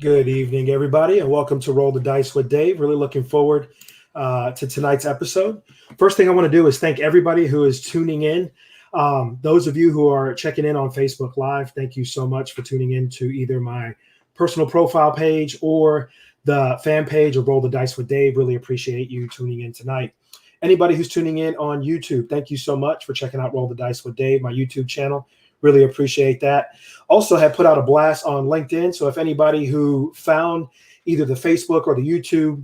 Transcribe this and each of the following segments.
Good evening, everybody, and welcome to Roll the Dice with Dave. Really looking forward to tonight's episode. First thing I want to do is thank everybody who is tuning in. Those of you who are checking in on Facebook Live, thank you so much for tuning in to either my personal profile page or the fan page of Roll the Dice with Dave. Really appreciate you tuning in tonight. Anybody who's tuning in on YouTube, thank you so much for checking out Roll the Dice with Dave, my YouTube channel. Really appreciate that. Also have put out a blast on LinkedIn. So if anybody who found either the Facebook or the YouTube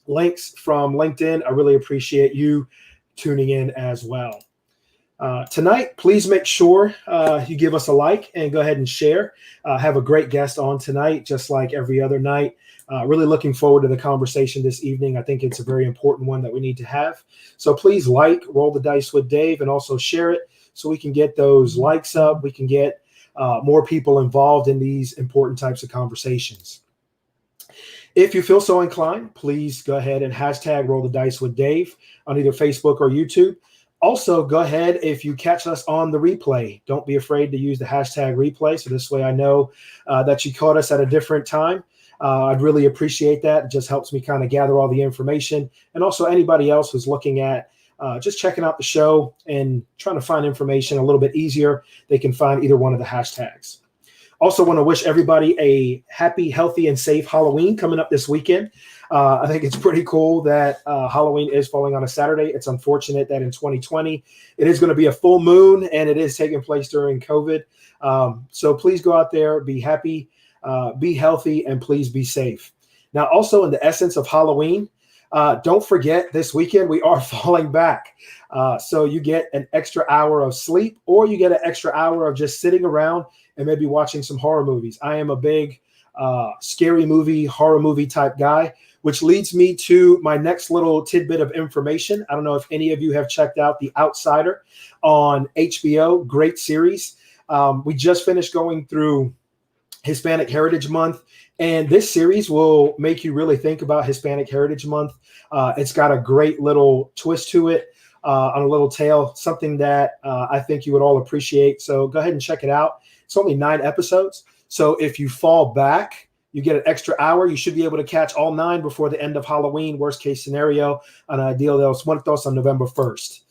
links from LinkedIn, I really appreciate you tuning in as well. Tonight, please make sure you give us a like and go ahead and share. Have a great guest on tonight, just like every other night. Really looking forward to the conversation this evening. I think it's a very important one that we need to have. So please Roll the Dice with Dave, and also share it so we can get those likes up. We can get more people involved in these important types of conversations. If you feel so inclined, please go ahead and hashtag Roll the Dice with Dave on either Facebook or YouTube. Also, go ahead, if you catch us on the replay, don't be afraid to use the hashtag replay. So this way I know that you caught us at a different time. I'd really appreciate that. It just helps me kind of gather all the information. And also anybody else who's looking at just checking out the show and trying to find information a little bit easier, they can find either one of the hashtags. Also want to wish everybody a happy, healthy, and safe Halloween coming up this weekend. I think it's pretty cool that Halloween is falling on a Saturday. It's unfortunate that in 2020, it is going to be a full moon and it is taking place during COVID. So please go out there, be happy, be healthy, and please be safe. Now, also in the essence of Halloween, don't forget this weekend we are falling back. So you get an extra hour of sleep, or you get an extra hour of just sitting around and maybe watching some horror movies. I am a big scary movie, horror movie type guy, which leads me to my next little tidbit of information. I don't know if any of you have checked out The Outsider on HBO. Great series. We just finished going through Hispanic Heritage Month, and this series will make you really think about Hispanic Heritage Month. It's got a great little twist to it on a little tale, something that I think you would all appreciate. So go ahead and check it out. It's only 9 episodes. So if you fall back, you get an extra hour. You should be able to catch all 9 before the end of Halloween. Worst case scenario, on a deal de los Muertos on November 1st.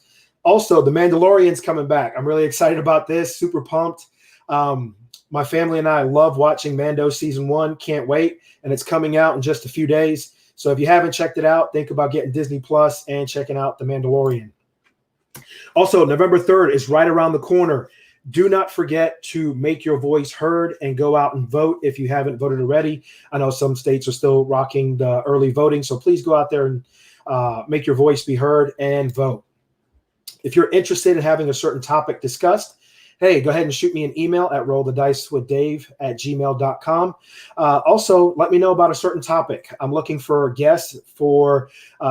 Also, The Mandalorian's coming back. I'm really excited about this. Super pumped. My family and I love watching Mando Season 1. Can't wait. And it's coming out in just a few days. So if you haven't checked it out, think about getting Disney Plus and checking out The Mandalorian. Also, November 3rd is right around the corner. Do not forget to make your voice heard and go out and vote if you haven't voted already. I know some states are still rocking the early voting, so please go out there and make your voice be heard and vote. If you're interested in having a certain topic discussed, hey, go ahead and shoot me an email at rollthedicewithdave@gmail.com. Also, let me know about a certain topic. I'm looking for guests for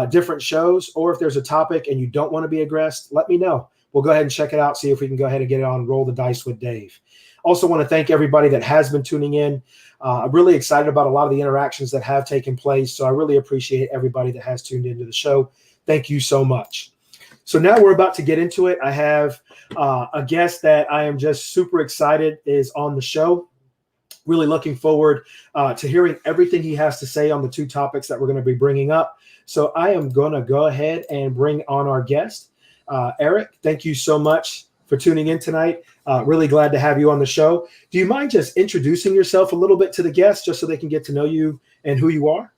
different shows, or if there's a topic and you don't want to be a guest, let me know. We'll go ahead and check it out, see if we can go ahead and get it on Roll the Dice with Dave. Also want to thank everybody that has been tuning in. I'm really excited about a lot of the interactions that have taken place, so I really appreciate everybody that has tuned into the show. Thank you so much. So now we're about to get into it. I have a guest that I am just super excited is on the show. Really looking forward to hearing everything he has to say on the 2 topics that we're going to be bringing up. So I am going to go ahead and bring on our guest. Erik, thank you so much for tuning in tonight. Really glad to have you on the show. Do you mind just introducing yourself a little bit to the guests just so they can get to know you and who you are?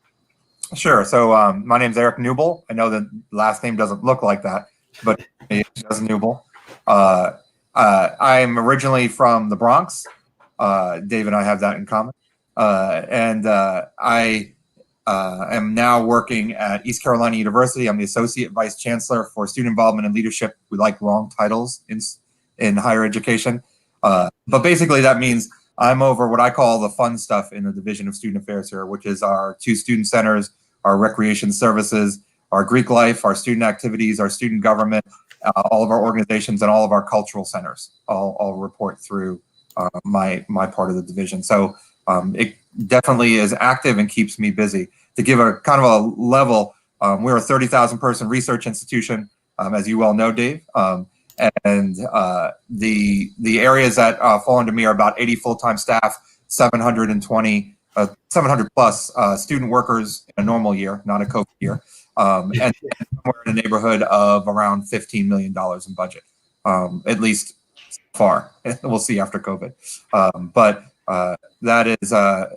Sure. So my name's Erik Kneubuehl. I know the last name doesn't look like that, but it does Kneubuehl. I'm originally from the Bronx. Dave and I have that in common. I am now working at East Carolina University. I'm the Associate Vice Chancellor for Student Involvement and Leadership. We like long titles in higher education. But basically that means I'm over what I call the fun stuff in the Division of Student Affairs here, which is our 2 student centers, our recreation services, our Greek life, our student activities, our student government, all of our organizations, and all of our cultural centers all report through my part of the division. So it definitely is active and keeps me busy. To give a kind of a level, we're a 30,000 person research institution, as you well know, Dave. And the areas that fall under me are about 80 full-time staff, 720 700 plus student workers in a normal year, not a COVID year, and somewhere in the neighborhood of around $15 million in budget, at least so far. We'll see after COVID, but that is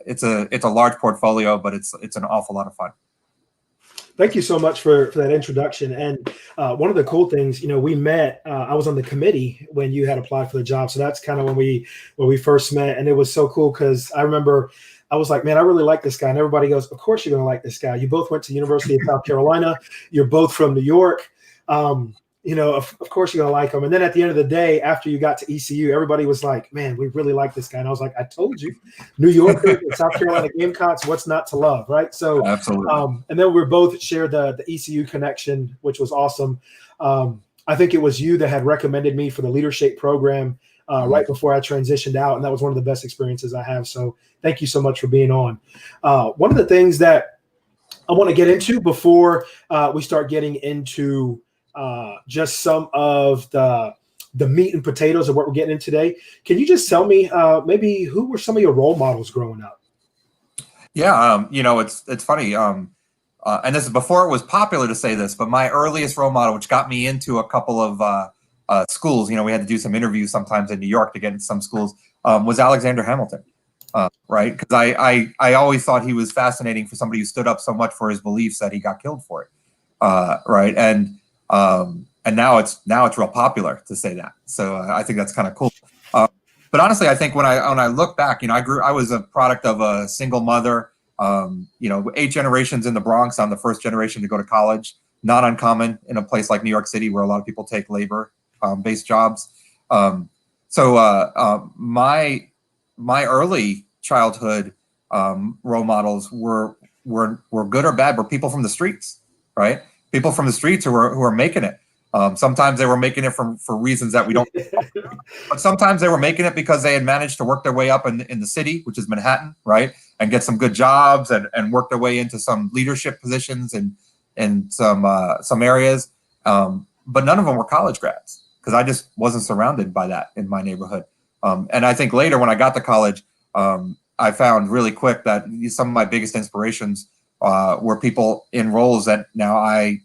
it's a large portfolio, but it's an awful lot of fun. Thank you so much for that introduction. And one of the cool things, we met. I was on the committee when you had applied for the job, so that's kind of when we first met, and it was so cool because I remember I was like, man, I really like this guy, and everybody goes, of course you're going to like this guy. You both went to University of South Carolina. You're both from New York. Of course you're going to like him. And then at the end of the day, after you got to ECU, everybody was like, man, we really like this guy. And I was like, I told you, New Yorkers and South Carolina Gamecocks, what's not to love, right? So, absolutely. And then we both shared the ECU connection, which was awesome. I think it was you that had recommended me for the leadership program right before I transitioned out. And that was one of the best experiences I have. So thank you so much for being on. One of the things that I want to get into before we start getting into just some of the meat and potatoes of what we're getting in today. Can you just tell me maybe who were some of your role models growing up? Yeah, it's funny. And this is before it was popular to say this, but my earliest role model, which got me into a couple of schools, we had to do some interviews sometimes in New York to get into some schools, was Alexander Hamilton, right? Because I always thought he was fascinating for somebody who stood up so much for his beliefs that he got killed for it, right? And now it's real popular to say that. So I think that's kind of cool. But honestly, I think when I look back, I was a product of a single mother, 8 generations in the Bronx. I'm the first generation to go to college. Not uncommon in a place like New York City where a lot of people take labor-based jobs. So my early childhood role models were good or bad, were people from the streets, right? People from the streets who are making it. Sometimes they were making it for reasons that we don't, but sometimes they were making it because they had managed to work their way up in the city, which is Manhattan, right? And get some good jobs and work their way into some leadership positions in some areas. But none of them were college grads because I just wasn't surrounded by that in my neighborhood. And I think later when I got to college, I found really quick that some of my biggest inspirations were people in roles that now I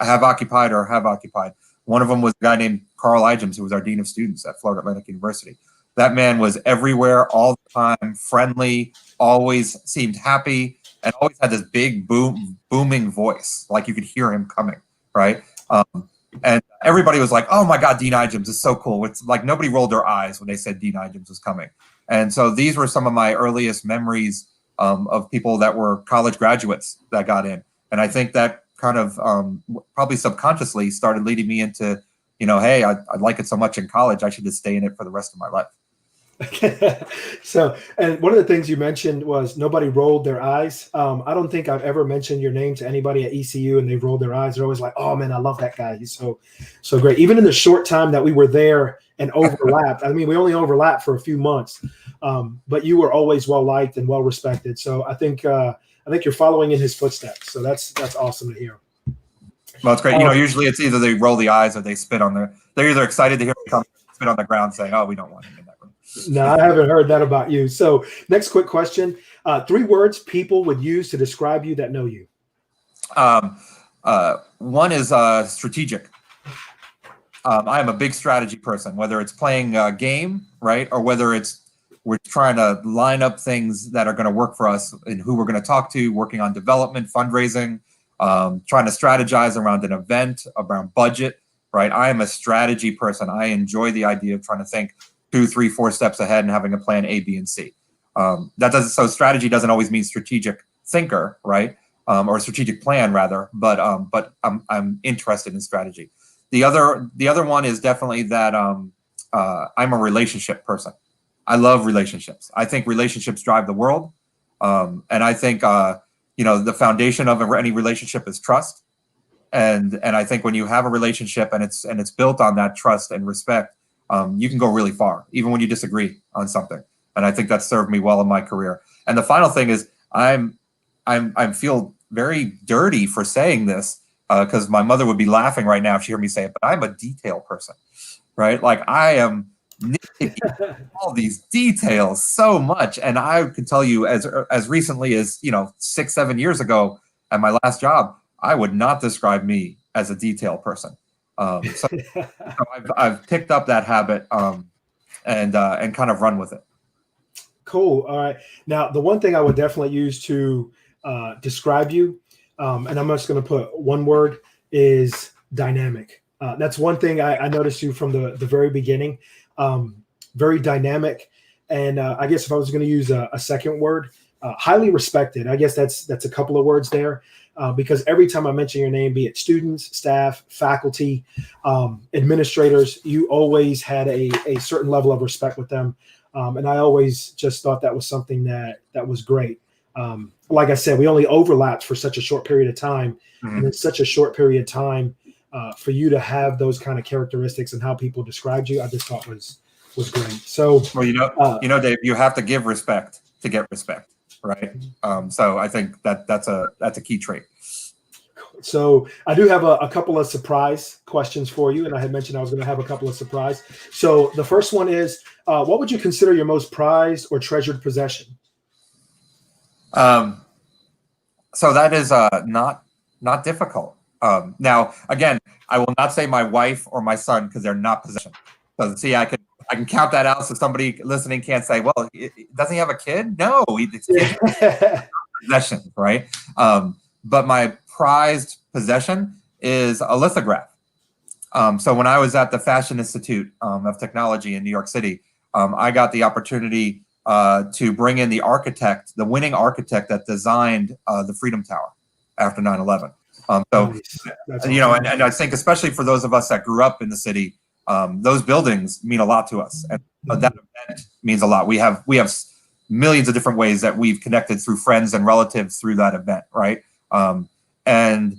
have occupied or have occupied. One of them was a guy named Carl Igems, who was our Dean of Students at Florida Atlantic University. That man was everywhere all the time, friendly, always seemed happy, and always had this big booming voice, like you could hear him coming, right? And everybody was like, oh my God, Dean Igems is so cool. It's like nobody rolled their eyes when they said Dean Igems was coming. And so these were some of my earliest memories of people that were college graduates that got in. And I think that kind of probably subconsciously started leading me into, hey, I like it so much in college, I should just stay in it for the rest of my life. So, and one of the things you mentioned was nobody rolled their eyes. I don't think I've ever mentioned your name to anybody at ECU and they've rolled their eyes. They're always like, oh man, I love that guy. He's so great. Even in the short time that we were there and overlapped, I mean, we only overlapped for a few months, but you were always well liked and well respected. So I think you're following in his footsteps. So that's awesome to hear. Well, it's great. Usually it's either they roll the eyes or they spit on they're either excited to hear him come, spit on the ground saying, oh, we don't want him in that room. No, I haven't heard that about you. So next quick question. 3 words people would use to describe you that know you. One is strategic. I am a big strategy person, whether it's playing a game, right? Or whether we're trying to line up things that are going to work for us and who we're going to talk to, working on development, fundraising, trying to strategize around an event, around budget, right? I am a strategy person. I enjoy the idea of trying to think 2, 3, 4 steps ahead and having a plan A, B, and C. So strategy doesn't always mean strategic thinker, right? Or strategic plan rather, but I'm interested in strategy. The other one is definitely that I'm a relationship person. I love relationships. I think relationships drive the world. And I think, the foundation of any relationship is trust. And I think when you have a relationship and it's built on that trust and respect, you can go really far, even when you disagree on something. And I think that served me well in my career. And the final thing is I feel very dirty for saying this because my mother would be laughing right now if she heard me say it, but I'm a detail person, right? Like I am nitpicky, all these details so much. And I can tell you, as recently as 6-7 years ago at my last job, I would not describe me as a detail person. So I've picked up that habit and kind of run with it. Cool. All right. Now, the one thing I would definitely use to describe you, and I'm just going to put one word, is dynamic. That's one thing I noticed you from the very beginning. Very dynamic. And I guess if I was going to use a second word, highly respected. I guess that's a couple of words there. Because every time I mention your name, be it students, staff, faculty, administrators, you always had a certain level of respect with them. And I always just thought that was something that was great. Like I said, we only overlapped for such a short period of time. Mm-hmm. And in such a short period of time, for you to have those kind of characteristics and how people described you, I just thought was great. So, well, Dave, you have to give respect to get respect. Right. So I think that's a key trait. So I do have a couple of surprise questions for you. And I had mentioned I was going to have a couple of surprise. So the first one is, what would you consider your most prized or treasured possession? So that is not difficult. Now, again, I will not say my wife or my son because they're not possession. So see, I can count that out so somebody listening can't say, well, doesn't he have a kid? No, it's possession, right? But my prized possession is a lithograph. So when I was at the Fashion Institute of Technology in New York City, I got the opportunity to bring in the winning architect that designed the Freedom Tower after 9/11. And I think especially for those of us that grew up in the city, those buildings mean a lot to us, and that event means a lot. We have millions of different ways that we've connected through friends and relatives through that event, right? It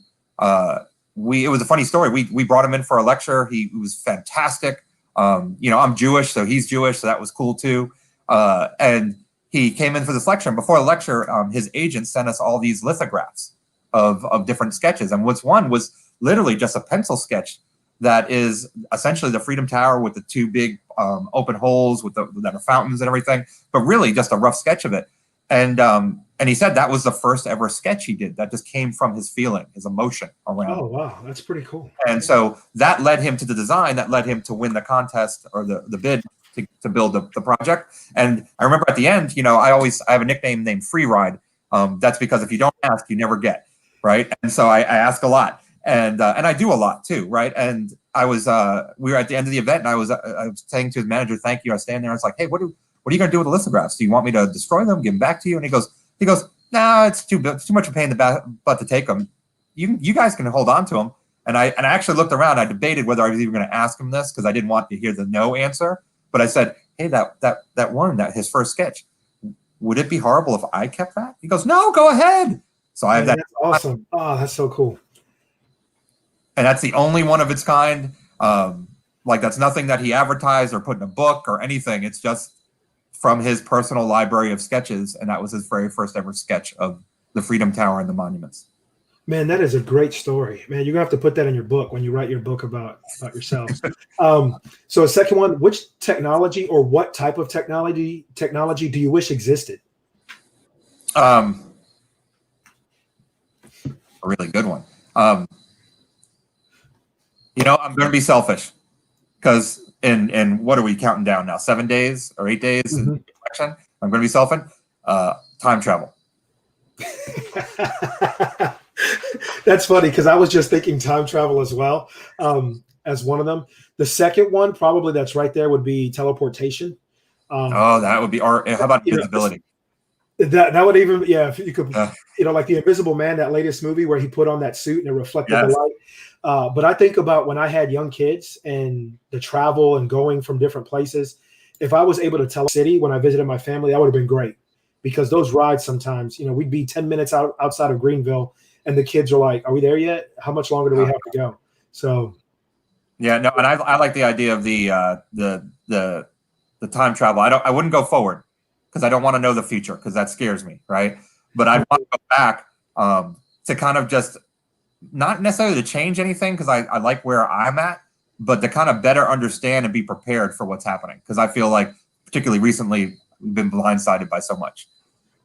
was a funny story. We brought him in for a lecture. He was fantastic. I'm Jewish, so he's Jewish, so that was cool too. And he came in for this lecture, and before the lecture, his agent sent us all these lithographs of different sketches, and one was literally just a pencil sketch that is essentially the Freedom Tower with the two big open holes that are fountains and everything, but really just a rough sketch of it. And he said that was the first ever sketch he did. That just came from his feeling, his emotion around. Oh, wow. That's pretty cool. And so that led him to the design, that led him to win the contest or the bid to build the project. And I remember at the end, I have a nickname named Free Ride. That's because if you don't ask, you never get, right? And so I ask a lot. And I do a lot too, right? And we were at the end of the event, and I was saying to his manager, "Thank you." I was standing there. I was like, "Hey, what are you going to do with the lithographs? Do you want me to destroy them, give them back to you?" And he goes, "No, it's too much of a pain in the butt to take them. You guys can hold on to them." And I actually looked around. I debated whether I was even going to ask him this because I didn't want to hear the no answer. But I said, "Hey, that his first sketch, would it be horrible if I kept that?" He goes, "No, go ahead." So I have that. That's awesome. Oh, that's so cool. And that's the only one of its kind. That's nothing that he advertised or put in a book or anything. It's just from his personal library of sketches. And that was his very first ever sketch of the Freedom Tower and the monuments. Man, that is a great story. Man, you're going to have to put that in your book when you write your book about yourself. So a second one, which technology or what type of technology do you wish existed? A really good one. I'm going to be selfish because in what are we counting down now? 7 days or 8 days in the election? I'm going to be selfish. Time travel. That's funny because I was just thinking time travel as well as one of them. The second one, probably that's right there, would be teleportation. That would be art. How about invisibility? That would even, yeah, if you could, like the Invisible Man, that latest movie where he put on that suit and it reflected the light. But I think about when I had young kids and the travel and going from different places. If I was able to tell a city when I visited my family, that would have been great because those rides sometimes, we'd be 10 minutes outside of Greenville and the kids are like, "Are we there yet? How much longer do we have to go?" So, yeah, no, and I like the idea of the time travel. I wouldn't go forward because I don't want to know the future because that scares me, right? But I want to go back to kind of just not necessarily to change anything because I like where I'm at, but to kind of better understand and be prepared for what's happening. Because I feel like, particularly recently, we've been blindsided by so much.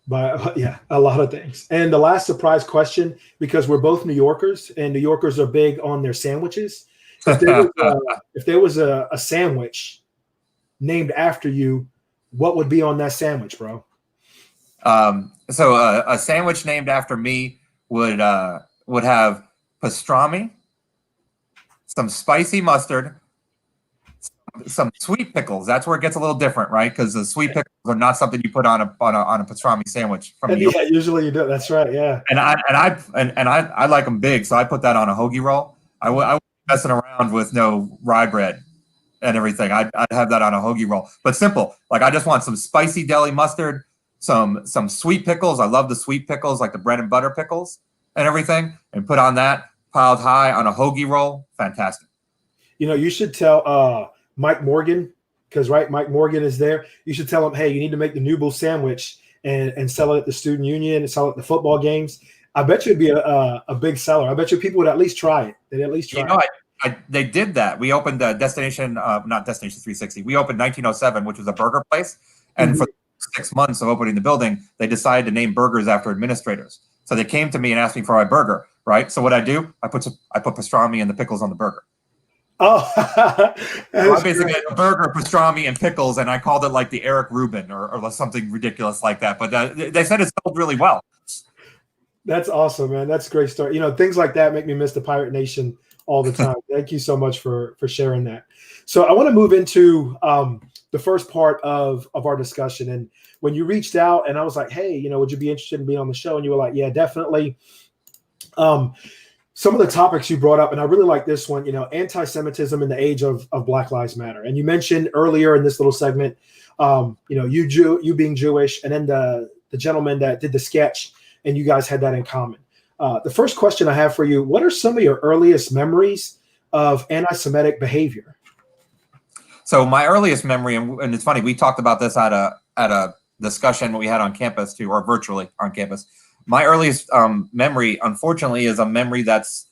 But yeah, a lot of things. And the last surprise question, because we're both New Yorkers, and New Yorkers are big on their sandwiches. If there was a sandwich named after you, what would be on that sandwich, bro? So a sandwich named after me would have pastrami, some spicy mustard, some sweet pickles. That's where it gets a little different, right? Because the sweet pickles are not something you put on a pastrami sandwich from New York. Yeah, usually you do. That's right. Yeah. And I like them big, so I put that on a hoagie roll. I wasn't messing around with no rye bread and everything. I'd have that on a hoagie roll, but simple. Like, I just want some spicy deli mustard, some sweet pickles. I love the sweet pickles, like the bread and butter pickles and everything, and put on that piled high on a hoagie roll. Fantastic. You know, you should tell Mike Morgan, because Mike Morgan is there. You should tell him, hey, you need to make the Kneubuehl sandwich and sell it at the student union and sell it at the football games. I bet you it'd be a big seller. I bet you people would at least try it. They'd at least try it. They did that. We opened not Destination 360. We opened 1907, which was a burger place. And for 6 months of opening the building, they decided to name burgers after administrators. So they came to me and asked me for my burger, right? So what I do, I put pastrami and the pickles on the burger. Oh, so I basically had a burger, pastrami, and pickles, and I called it like the Eric Reuben or something ridiculous like that. But they said it sold really well. That's awesome, man. That's a great story. You know, things like that make me miss the Pirate Nation all the time. Thank you so much for sharing that. So I want to move into the first part of our discussion. And when you reached out and I was like, hey, you know, would you be interested in being on the show? And you were like, yeah, definitely. Some of the topics you brought up, and I really like this one, you know, anti-Semitism in the age of Black Lives Matter. And you mentioned earlier in this little segment, you know, you being Jewish, and then the gentleman that did the sketch, and you guys had that in common. The first question I have for you, what are some of your earliest memories of anti-Semitic behavior? So my earliest memory, and it's funny, we talked about this at a discussion we had on campus too, or virtually on campus. My earliest memory, unfortunately, is a memory that's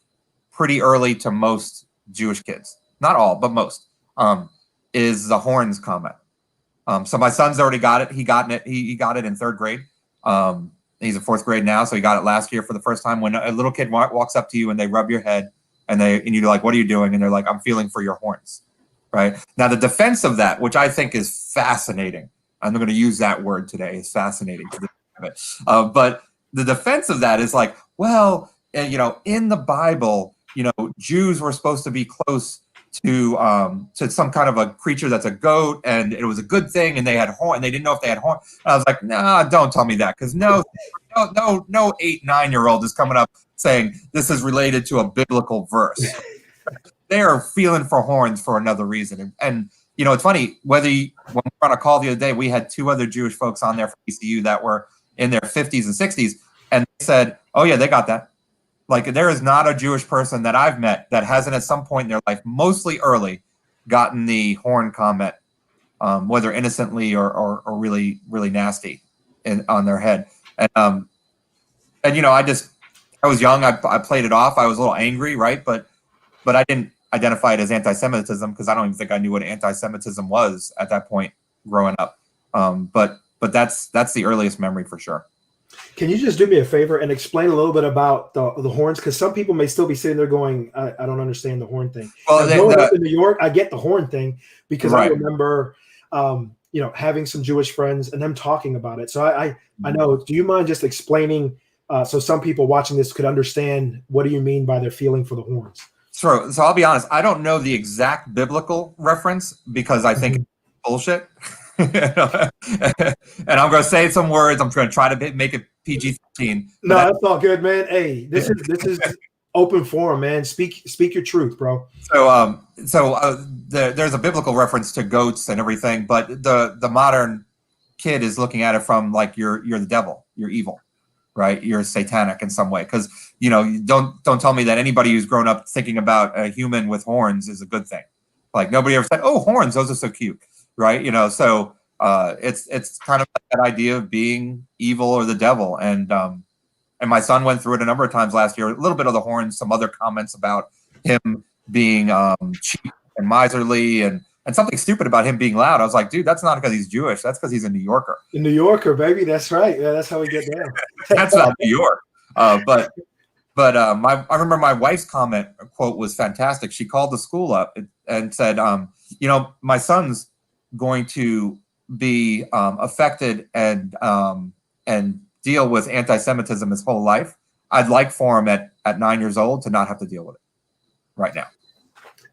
pretty early to most Jewish kids. Not all, but most, is the horns comment. So my son's already got it. He got it in third grade. He's in fourth grade now, so he got it last year for the first time. When a little kid walks up to you and they rub your head and you're like, "What are you doing?" And they're like, "I'm feeling for your horns." Right? Now, the defense of that, which I think is fascinating, I'm going to use that word today, is fascinating. But the defense of that is like, well, you know, in the Bible, you know, Jews were supposed to be close to some kind of a creature that's a goat, and it was a good thing, and they had horn, and they didn't know if they had horn. And I was like, nah, don't tell me that, because no 8-9-year-old is coming up saying this is related to a biblical verse. They are feeling for horns for another reason. And you know, it's funny, when we were on a call the other day, we had two other Jewish folks on there from ECU that were in their 50s and 60s, and they said, oh yeah, they got that. Like, there is not a Jewish person that I've met that hasn't at some point in their life, mostly early, gotten the horn comment, whether innocently or really, really nasty on their head. And you know, I was young. I played it off. I was a little angry, right? But I didn't identify it as anti-Semitism, because I don't even think I knew what anti-Semitism was at that point growing up. But that's the earliest memory for sure. Can you just do me a favor and explain a little bit about the horns? Because some people may still be sitting there going, I don't understand the horn thing. Well, growing up in New York, I get the horn thing, because right. I remember, you know, having some Jewish friends and them talking about it. So I know. Do you mind just explaining so some people watching this could understand what do you mean by their feeling for the horns? Sure. So I'll be honest. I don't know the exact biblical reference, because I think it's bullshit. And I'm going to say some words. I'm going to try to make it PG-13. No, that's all good, man. Hey, this is open forum, man. Speak your truth, bro. So there's a biblical reference to goats and everything, but the modern kid is looking at it from like you're the devil, you're evil, right? You're satanic in some way, because you know, don't tell me that anybody who's grown up thinking about a human with horns is a good thing. Like, nobody ever said, "Oh, horns, those are so cute." Right, you know, so it's kind of like that idea of being evil or the devil, and my son went through it a number of times last year. A little bit of the horns, some other comments about him being cheap and miserly and something stupid about him being loud. I was like, dude, that's not because he's Jewish. That's because he's a New Yorker. The New Yorker, baby. That's right. Yeah, that's how we get down. That's not New York. But I remember my wife's quote was fantastic. She called the school up and said, my son's going to be affected and deal with anti-Semitism his whole life. I'd like for him at 9 years old to not have to deal with it right now.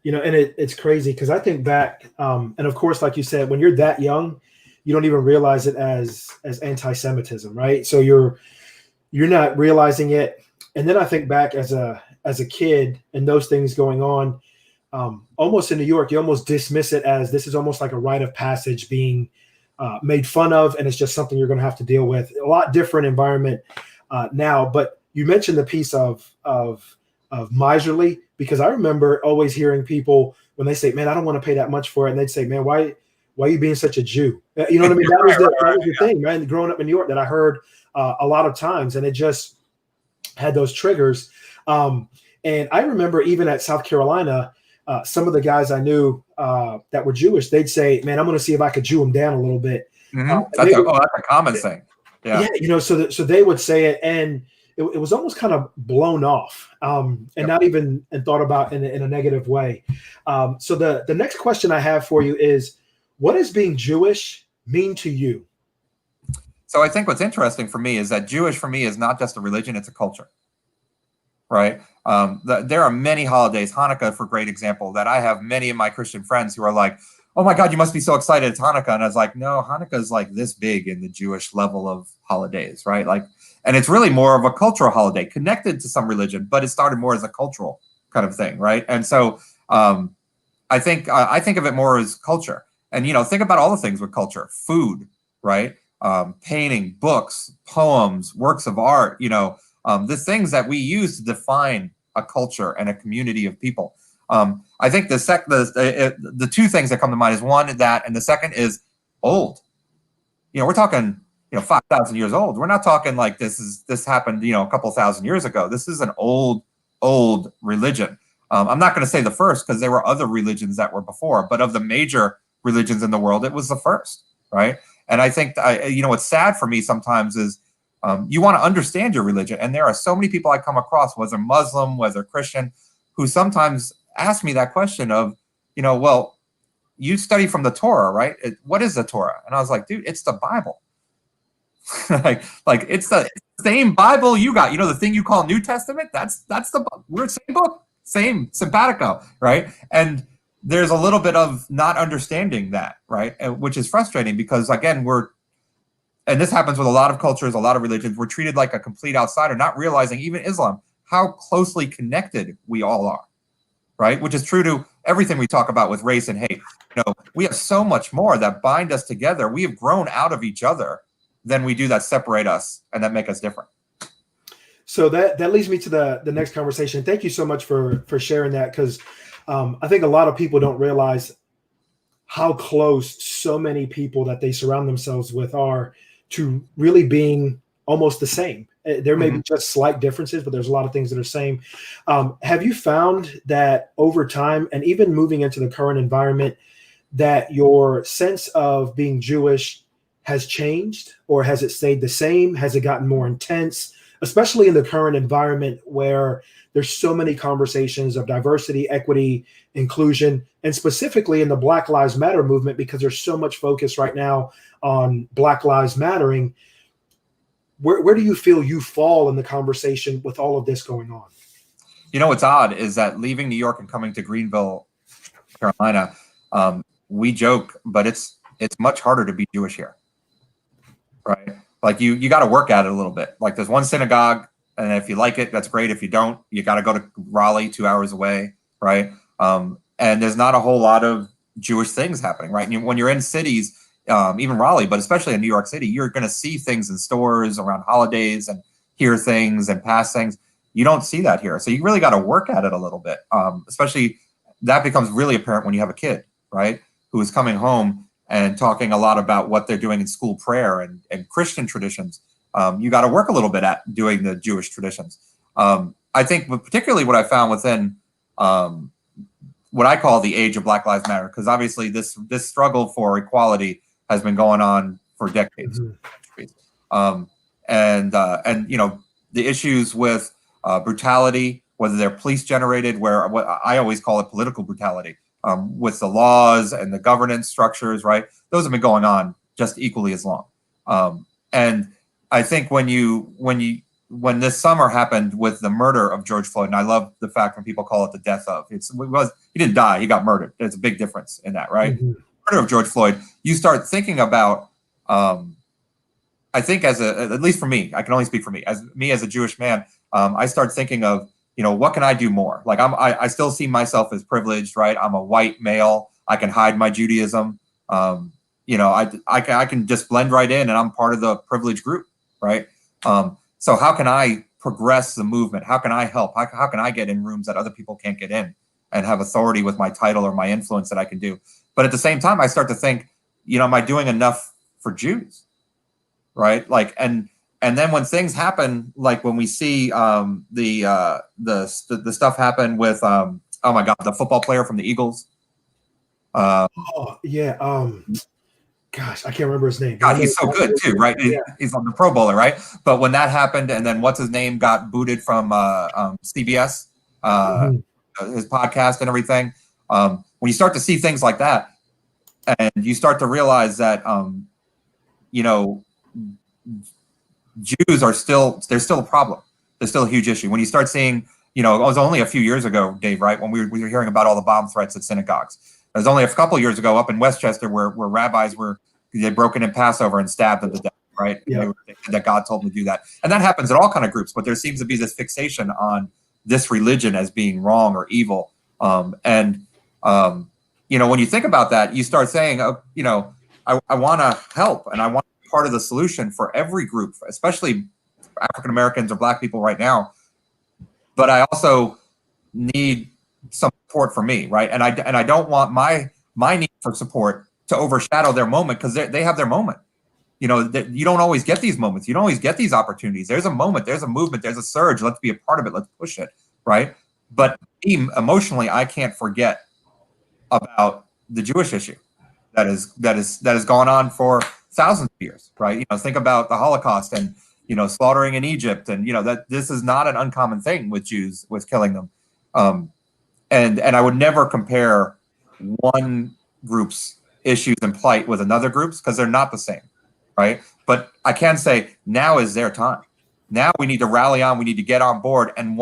And it's crazy because I think back, and of course, like you said, when you're that young, you don't even realize it as anti-Semitism, right? So you're not realizing it. And then I think back as a kid and those things going on, almost in New York, you almost dismiss it as this is almost like a rite of passage being made fun of, and it's just something you're going to have to deal with. A lot different environment now. But you mentioned the piece of miserly, because I remember always hearing people when they say, "Man, I don't want to pay that much for it," and they'd say, "Man, why are you being such a Jew?" You know what I mean? That was the thing, man. Growing up in New York, that I heard a lot of times, and it just had those triggers. And I remember even at South Carolina, some of the guys I knew that were Jewish, they'd say, "Man, I'm going to see if I could Jew them down a little bit." Mm-hmm. That's a common thing. Yeah, so they would say it, and it was almost kind of blown off, and not even thought about in a negative way. So the next question I have for you is, what does being Jewish mean to you? So I think what's interesting for me is that Jewish for me is not just a religion, it's a culture, right? There are many holidays, Hanukkah for great example, that I have many of my Christian friends who are like, "Oh my God, you must be so excited, it's Hanukkah." And I was like, no, Hanukkah is like this big in the Jewish level of holidays, right? And it's really more of a cultural holiday connected to some religion, but it started more as a cultural kind of thing, right? And so I think of it more as culture. And, think about all the things with culture: food, right? Painting, books, poems, works of art, the things that we use to define a culture and a community of people. I think the two things that come to mind is one, that, and the second is old. We're talking 5,000 years old. We're not talking like this happened a couple thousand years ago. This is an old religion. I'm not going to say the first, because there were other religions that were before, but of the major religions in the world, it was the first, right? And I think what's sad for me sometimes is you want to understand your religion, and there are so many people I come across, whether Muslim, whether Christian, who sometimes ask me that question of, well, you study from the Torah, right? What is the Torah? And I was like, dude, it's the Bible. like it's the same Bible you got. The thing you call New Testament, that's we're same book, same simpatico, right? And there's a little bit of not understanding that, right? Which is frustrating because, again, and this happens with a lot of cultures, a lot of religions, we're treated like a complete outsider, not realizing, even Islam, how closely connected we all are, right? Which is true to everything we talk about with race and hate. We have so much more that bind us together. We have grown out of each other than we do that separate us and that make us different. So that leads me to the next conversation. Thank you so much for sharing that, because I think a lot of people don't realize how close so many people that they surround themselves with are to really being almost the same. There may be just slight differences, but there's a lot of things that are same. Have you found that over time, and even moving into the current environment, that your sense of being Jewish has changed, or has it stayed the same? Has it gotten more intense, especially in the current environment where there's so many conversations of diversity, equity, inclusion, and specifically in the Black Lives Matter movement, because there's so much focus right now on Black Lives Mattering? Where do you feel you fall in the conversation with all of this going on? What's odd is that leaving New York and coming to Greenville, Carolina, we joke, but it's much harder to be Jewish here, right? Like you got to work at it a little bit. Like there's one synagogue, and if you like it, that's great. If you don't, you got to go to Raleigh, 2 hours away, right? And there's not a whole lot of Jewish things happening, right? And when you're in cities, even Raleigh, but especially in New York City, you're going to see things in stores around holidays and hear things and pass things. You don't see that here. So you really got to work at it a little bit. Especially that becomes really apparent when you have a kid, right? Who is coming home and talking a lot about what they're doing in school prayer and Christian traditions. You got to work a little bit at doing the Jewish traditions. I think particularly what I found within what I call the age of Black Lives Matter, because obviously this struggle for equality has been going on for decades. And the issues with brutality, whether they're police generated, what I always call it political brutality, with the laws and the governance structures, right? Those have been going on just equally as long. And I think when this summer happened with the murder of George Floyd, and I love the fact when people call it the death of, he didn't die, he got murdered. There's a big difference in that, right? Murder of George Floyd, you start thinking about, I think at least for me, I can only speak for me, as a Jewish man, I start thinking of, what can I do more? Like I still see myself as privileged, right? I'm a white male. I can hide my Judaism. I can just blend right in, and I'm part of the privileged group, right? So how can I progress the movement? How can I help? How can I get in rooms that other people can't get in and have authority with my title or my influence that I can do? But at the same time, I start to think, am I doing enough for Jews? Right? Like, and then when things happen, like when we see the stuff happen with oh my God, the football player from the Eagles. Gosh, I can't remember his name. God, he's so good too, right? Yeah. He's on the Pro Bowler, right? But when that happened, and then what's his name got booted from CBS, his podcast and everything. When you start to see things like that, and you start to realize that, Jews are still a problem. They're still a huge issue. When you start seeing, it was only a few years ago, Dave, right? When we were hearing about all the bomb threats at synagogues. It was only a couple of years ago up in Westchester where rabbis they broken in Passover and stabbed them to death, right? Yeah. They said that God told them to do that. And that happens in all kind of groups, but there seems to be this fixation on this religion as being wrong or evil. When you think about that, you start saying, I want to help, and I want to be part of the solution for every group, especially African Americans or Black people right now. But I also need some support for me, right? And I don't want my need for support to overshadow their moment, because they have their moment. You don't always get these moments. You don't always get these opportunities. There's a moment, there's a movement, there's a surge. Let's be a part of it. Let's push it, right? But emotionally, I can't forget about the Jewish issue that has gone on for thousands of years, right? Think about the Holocaust and slaughtering in Egypt, and that this is not an uncommon thing with Jews, with killing them. And I would never compare one group's issues and plight with another group's, because they're not the same, right? But I can say now is their time. Now we need to rally on. We need to get on board, and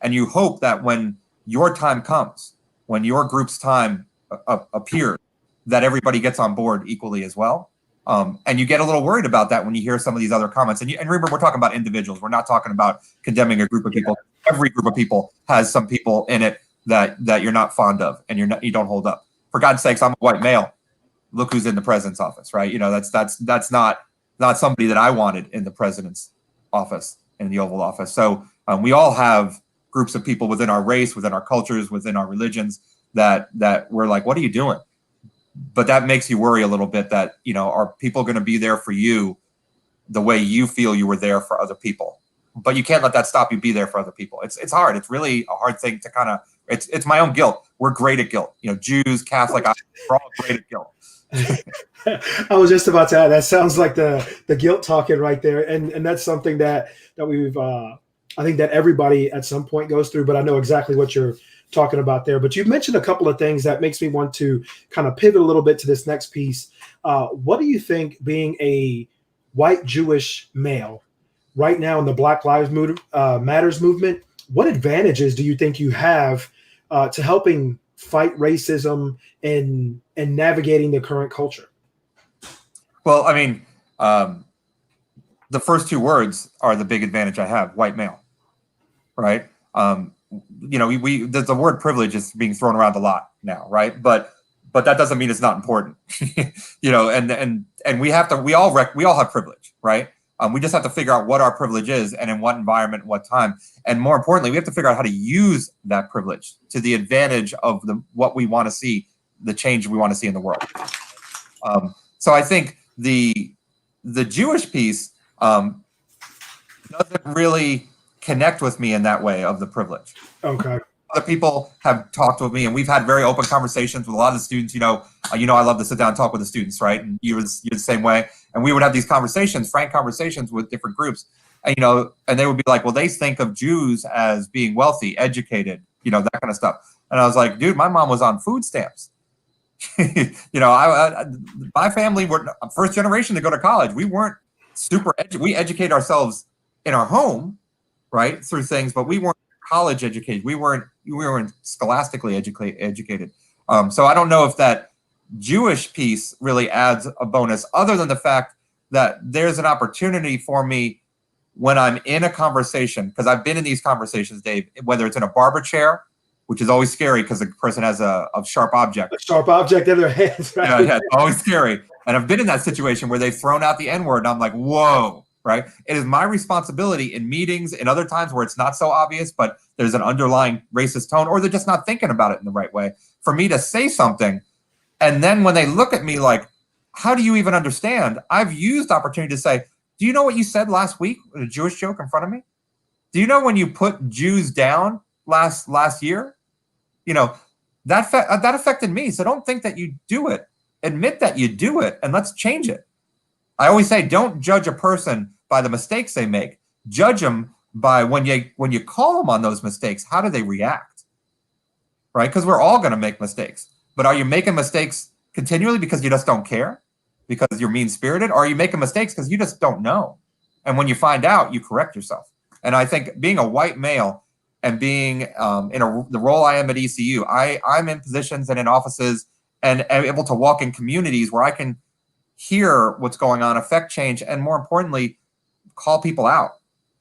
you hope that when your time comes, when your group's time appears, that everybody gets on board equally as well. And you get a little worried about that when you hear some of these other comments. And remember, we're talking about individuals. We're not talking about condemning a group of people. Every group of people has some people in it that you're not fond of, and you don't hold up. For God's sakes, I'm a white male. Look who's in the president's office, right? That's not somebody that I wanted in the president's office, in the Oval Office. So we all have groups of people within our race, within our cultures, within our religions that we're like, what are you doing? But that makes you worry a little bit that, are people going to be there for you the way you feel you were there for other people? But you can't let that stop you be there for other people. It's hard. It's really a hard thing to kind of, it's my own guilt. We're great at guilt. Jews, Catholic, we're all great at guilt. I was just about to add, that sounds like the guilt talking right there. And that's something that we've, I think that everybody at some point goes through, but I know exactly what you're talking about there. But you've mentioned a couple of things that makes me want to kind of pivot a little bit to this next piece. What do you think, being a white Jewish male right now in the Black Lives Matters movement, what advantages do you think you have to helping fight racism and navigating the current culture? Well, I mean, the first two words are the big advantage I have: white male, right? The word privilege is being thrown around a lot now, right? But that doesn't mean it's not important, and we all have privilege, right? We just have to figure out what our privilege is and in what environment, what time. And more importantly, we have to figure out how to use that privilege to the advantage of what we want to see, the change we want to see in the world. So I think the Jewish piece doesn't really connect with me in that way of the privilege. Okay. other people have talked with me, and we've had very open conversations with a lot of the students. I love to sit down and talk with the students, right? And you're the same way. And we would have these conversations, frank conversations with different groups. And, and they would be like, well, they think of Jews as being wealthy, educated, that kind of stuff. And I was like, dude, my mom was on food stamps. My family were first generation to go to college. We weren't we educate ourselves in our home, right, through things, but we weren't college educated. We weren't scholastically educated. So I don't know if that Jewish piece really adds a bonus, other than the fact that there's an opportunity for me when I'm in a conversation, because I've been in these conversations, Dave, whether it's in a barber chair, which is always scary because the person has a sharp object. A sharp object in their hands, right? Yeah, it's always scary. And I've been in that situation where they've thrown out the N-word, and I'm like, whoa, right? It is my responsibility in meetings and other times where it's not so obvious, but there's an underlying racist tone, or they're just not thinking about it in the right way, for me to say something. And then when they look at me like, how do you even understand? I've used opportunity to say, do you know what you said last week with a Jewish joke in front of me? Do you know when you put Jews down last year? That affected me. So don't think that you do it. Admit that you do it, and let's change it. I always say, don't judge a person by the mistakes they make. Judge them by when you call them on those mistakes, how do they react? Right? Because we're all going to make mistakes. But are you making mistakes continually because you just don't care? Because you're mean-spirited? Or are you making mistakes because you just don't know? And when you find out, you correct yourself. And I think being a white male and being in the role I am at ECU, I'm in positions and in offices and able to walk in communities where I can hear what's going on, affect change, and more importantly, call people out,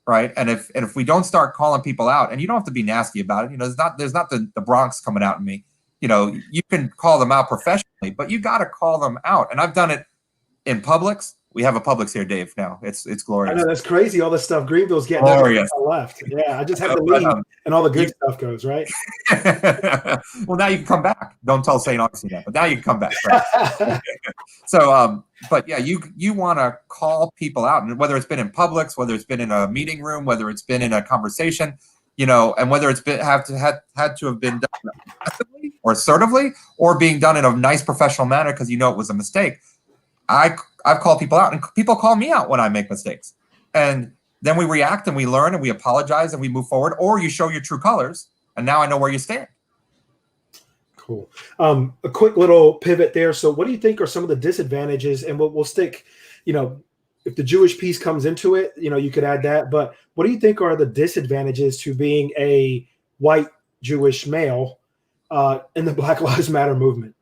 right? And if we don't start calling people out, and you don't have to be nasty about it, there's not the Bronx coming out in me. You can call them out professionally, but you got to call them out. And I've done it in Publix. We have a Publix here, Dave, now. It's glorious. I know, that's crazy, all this stuff Greenville's getting glorious. left. Yeah, I just have to leave, and all the good stuff goes, right? Well, now you can come back. Don't tell St. Augustine that, but now you can come back. Right? So, but yeah, you want to call people out, and whether it's been in Publix, whether it's been in a meeting room, whether it's been in a conversation, and whether it's been had to have been done aggressively or assertively, or being done in a nice professional manner because it was a mistake. I've called people out, and people call me out when I make mistakes. And then we react and we learn and we apologize and we move forward, or you show your true colors. And now I know where you stand. Cool. A quick little pivot there. So what do you think are some of the disadvantages? And we'll stick, if the Jewish piece comes into it, you could add that. But what do you think are the disadvantages to being a white Jewish male in the Black Lives Matter movement?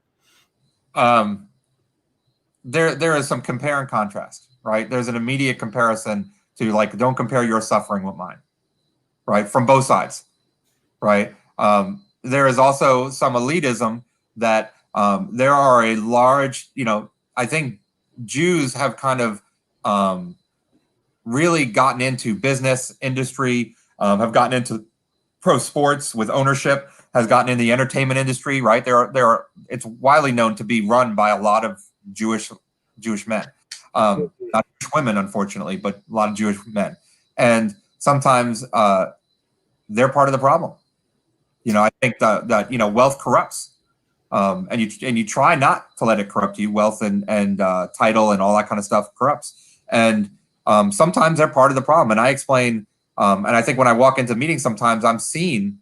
There is some compare and contrast, right? There's an immediate comparison to don't compare your suffering with mine, right? From both sides, right? There is also some elitism that there are a large, I think Jews have kind of really gotten into business industry, have gotten into pro sports with ownership, has gotten in the entertainment industry, right? It's widely known to be run by a lot of Jewish men, not Jewish women, unfortunately, but a lot of Jewish men. And sometimes they're part of the problem. I think that wealth corrupts, and you try not to let it corrupt you. Wealth and title and all that kind of stuff corrupts. And sometimes they're part of the problem. And I explain, and I think when I walk into meetings, sometimes I'm seen,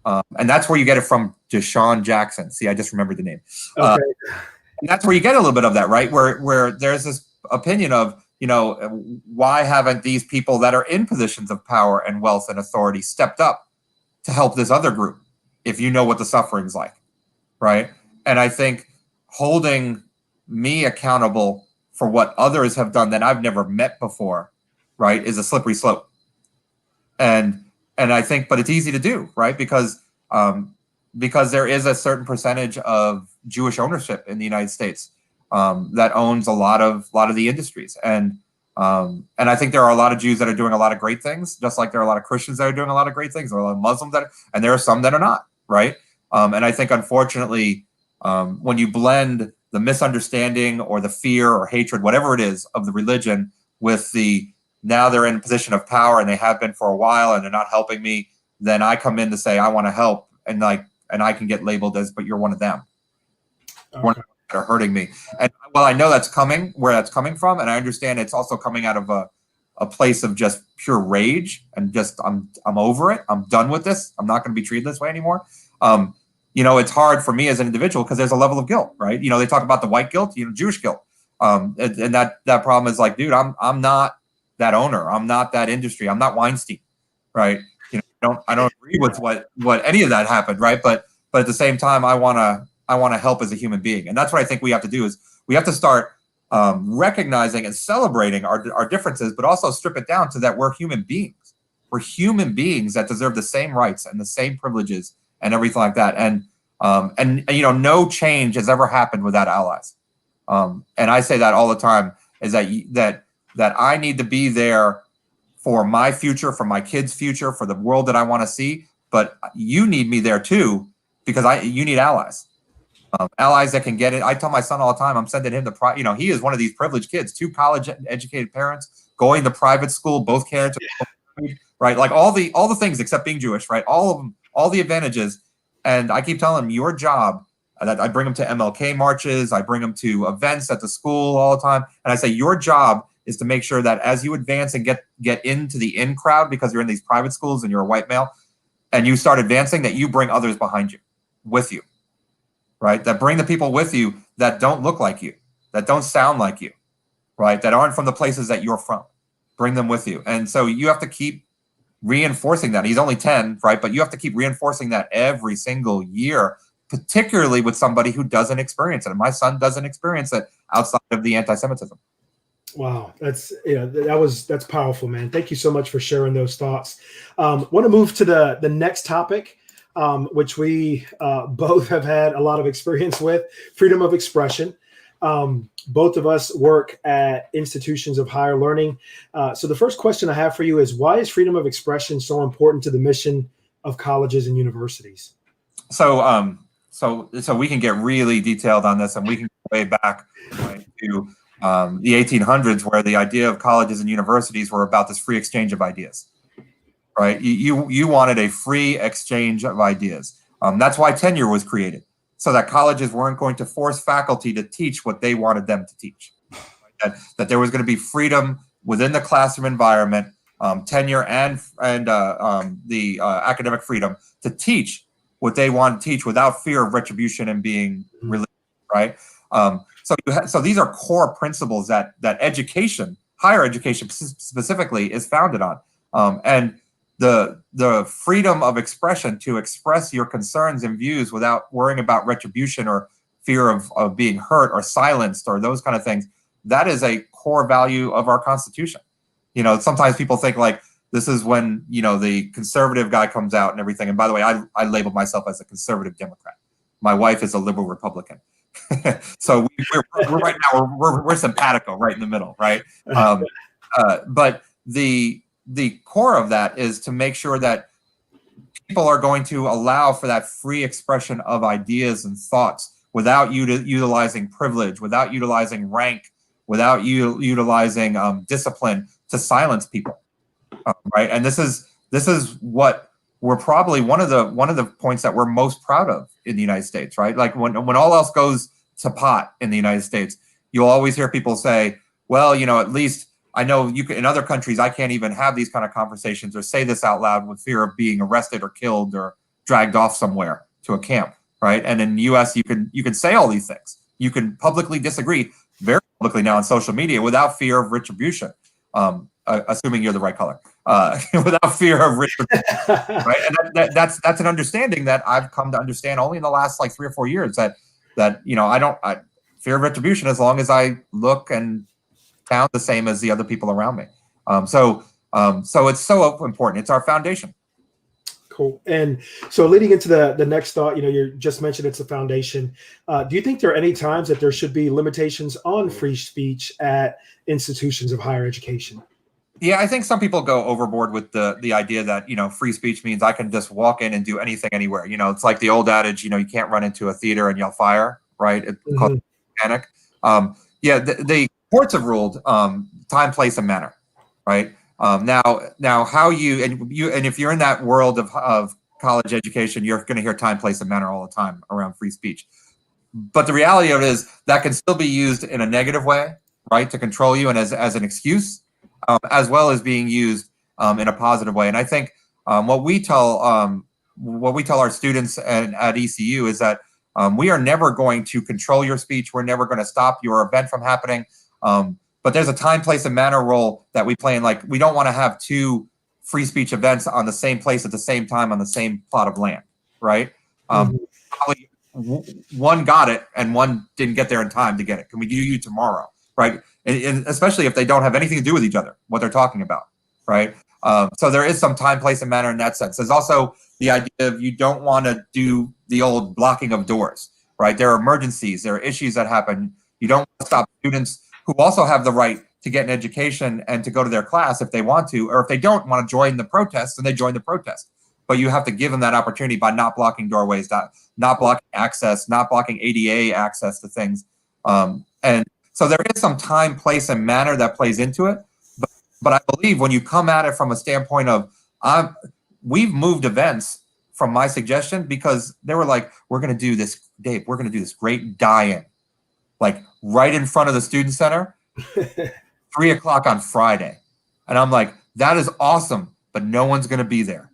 and that's where you get it from Deshaun Jackson. See, I just remembered the name. Okay. And that's where you get a little bit of that, right? Where there's this opinion of, why haven't these people that are in positions of power and wealth and authority stepped up to help this other group, if you know what the suffering's like, right? And I think holding me accountable for what others have done that I've never met before, right, is a slippery slope. And I think, but it's easy to do, right? Because there is a certain percentage of Jewish ownership in the United States that owns a lot of the industries, and I think there are a lot of Jews that are doing a lot of great things, just like there are a lot of Christians that are doing a lot of great things. There are a lot of Muslims and there are some that are not, right? And I think, unfortunately, when you blend the misunderstanding or the fear or hatred, whatever it is, of the religion with now they're in a position of power and they have been for a while and they're not helping me, then I come in to say I want to help. and I can get labeled as, but you're one of them. Okay. One of them that are hurting me. And while I know where that's coming from, and I understand it's also coming out of a place of just pure rage and just I'm over it. I'm done with this. I'm not going to be treated this way anymore. It's hard for me as an individual because there's a level of guilt, right? They talk about the white guilt, Jewish guilt. And that problem is like, dude, I'm not that owner. I'm not that industry. I'm not Weinstein, right? I don't agree with what any of that happened, right? But at the same time, I want to help as a human being, and that's what I think we have to do. Is we have to start recognizing and celebrating our differences, but also strip it down to that we're human beings. We're human beings that deserve the same rights and the same privileges and everything like that. And no change has ever happened without allies. And I say that all the time, is that I need to be there for my future, for my kids' future, for the world that I want to see. But you need me there too, because you need allies. Allies that can get it. I tell my son all the time, I'm sending him to, he is one of these privileged kids, 2 college-educated parents, going to private school, both parents, right? Like all the things except being Jewish, right? All of them, all the advantages. And I keep telling him, your job, that I bring him to MLK marches, I bring him to events at the school all the time, and I say, your job is to make sure that as you advance and get into the in crowd, because you're in these private schools and you're a white male, and you start advancing, that you bring others behind you, with you. Right? That bring the people with you that don't look like you, that don't sound like you, right? That aren't from the places that you're from. Bring them with you. And so you have to keep reinforcing that. He's only 10, right? But you have to keep reinforcing that every single year, particularly with somebody who doesn't experience it. And my son doesn't experience it outside of the anti-Semitism. Wow, that's powerful, man. Thank you so much for sharing those thoughts. Want to move to the next topic, which we both have had a lot of experience with: freedom of expression. Both of us work at institutions of higher learning. So the first question I have for you is, why is freedom of expression so important to the mission of colleges and universities? So we can get really detailed on this, and we can go way back, right, to the 1800s, where the idea of colleges and universities were about this free exchange of ideas. Right? You wanted a free exchange of ideas. That's why tenure was created, so that colleges weren't going to force faculty to teach what they wanted them to teach. Right? That there was going to be freedom within the classroom environment, tenure and the academic freedom to teach what they want to teach without fear of retribution and being released. Right? So these are core principles that education, higher education specifically, is founded on. And the freedom of expression to express your concerns and views without worrying about retribution or fear of being hurt or silenced or those kind of things, that is a core value of our Constitution. Sometimes people think like this is when, the conservative guy comes out and everything. And by the way, I label myself as a conservative Democrat. My wife is a liberal Republican. So we're right now, we're simpatico right in the middle, right? But the core of that is to make sure that people are going to allow for that free expression of ideas and thoughts without utilizing privilege, without utilizing rank, without utilizing discipline to silence people, right? And this is what we're probably one of the points that we're most proud of in the United States, right? Like when all else goes to pot in the United States, you'll always hear people say, well, at least I know in other countries, I can't even have these kind of conversations or say this out loud with fear of being arrested or killed or dragged off somewhere to a camp, right? And in the US, you can say all these things. You can publicly disagree very publicly now on social media without fear of retribution, assuming you're the right color, without fear of retribution, right? And that's an understanding that I've come to understand only in the last like 3 or 4 years, that I fear of retribution as long as I look and sound the same as the other people around me. So it's so important. It's our foundation. Cool. And so leading into the next thought, you just mentioned it's a foundation. Do you think there are any times that there should be limitations on free speech at institutions of higher education? Yeah, I think some people go overboard with the idea that, free speech means I can just walk in and do anything anywhere. It's like the old adage, you can't run into a theater and yell fire, right? It's called panic. The courts have ruled time, place, and manner, right? Now how you and if you're in that world of college education, you're going to hear time, place, and manner all the time around free speech. But the reality of it is that can still be used in a negative way, right, to control you and as an excuse, as well as being used in a positive way. And I think what we tell our students at ECU is that we are never going to control your speech. We're never going to stop your event from happening. But there's a time, place, and manner role that we play in. Like, we don't want to have two free speech events on the same place at the same time on the same plot of land, right? Probably one got it and one didn't get there in time to get it. Can we do you tomorrow, right? And especially if they don't have anything to do with each other, what they're talking about, right? So there is some time, place, and manner in that sense. There's also the idea of you don't want to do the old blocking of doors, right? There are emergencies, there are issues that happen. You don't want to stop students who also have the right to get an education and to go to their class if they want to, or if they don't want to join the protest, then they join the protest. But you have to give them that opportunity by not blocking doorways, not blocking access, not blocking ADA access to things. And so there is some time, place, and manner that plays into it. But I believe when you come at it from a standpoint of, we've moved events from my suggestion because they were like, we're going to do this, Dave, we're going to do this great die-in, like right in front of the student center, 3 o'clock on Friday. And I'm like, that is awesome, but no one's going to be there.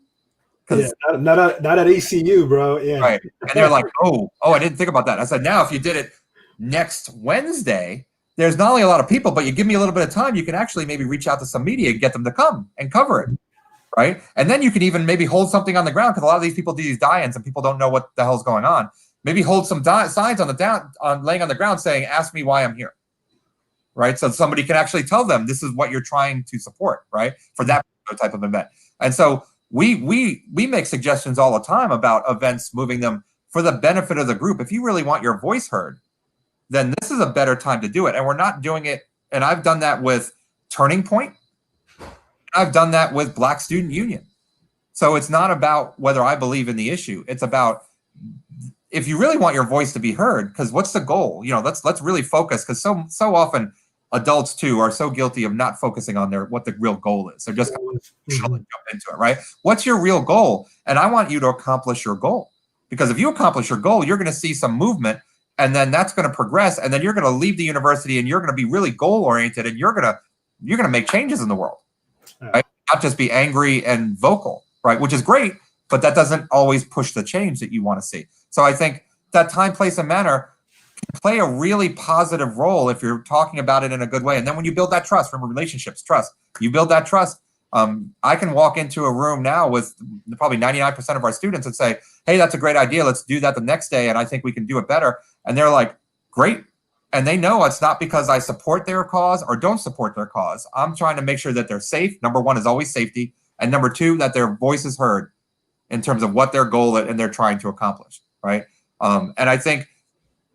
Yeah, not at ECU, bro. Yeah. Right. And they're like, oh, I didn't think about that. I said, now, if you did it next Wednesday, there's not only a lot of people, but you give me a little bit of time, you can actually maybe reach out to some media and get them to come and cover it. Right. And then you can even maybe hold something on the ground, because a lot of these people do these die-ins and people don't know what the hell's going on. Maybe hold some signs on laying on the ground saying, ask me why I'm here. Right. So somebody can actually tell them this is what you're trying to support. Right. For that type of event. And so we make suggestions all the time about events, moving them for the benefit of the group. If you really want your voice heard, then this is a better time to do it. And we're not doing it. And I've done that with Turning Point. I've done that with Black Student Union. So it's not about whether I believe in the issue. It's about, if you really want your voice to be heard, because what's the goal? You know, let's really focus, because so often adults too are so guilty of not focusing on what the real goal is. They're just going to jump into it, right? What's your real goal? And I want you to accomplish your goal, because if you accomplish your goal, you're going to see some movement, and then that's going to progress, and then you're going to leave the university and you're going to be really goal oriented, and you're going to make changes in the world, right? Not just be angry and vocal, right? Which is great, but that doesn't always push the change that you want to see. So I think that time, place, and manner can play a really positive role if you're talking about it in a good way. And then when you build that trust, remember, relationships, trust, you build that trust. I can walk into a room now with probably 99% of our students and say, hey, that's a great idea. Let's do that the next day. And I think we can do it better. And they're like, great. And they know it's not because I support their cause or don't support their cause. I'm trying to make sure that they're safe. Number one is always safety. And number two, that their voice is heard in terms of what their goal is and they're trying to accomplish, right? And I think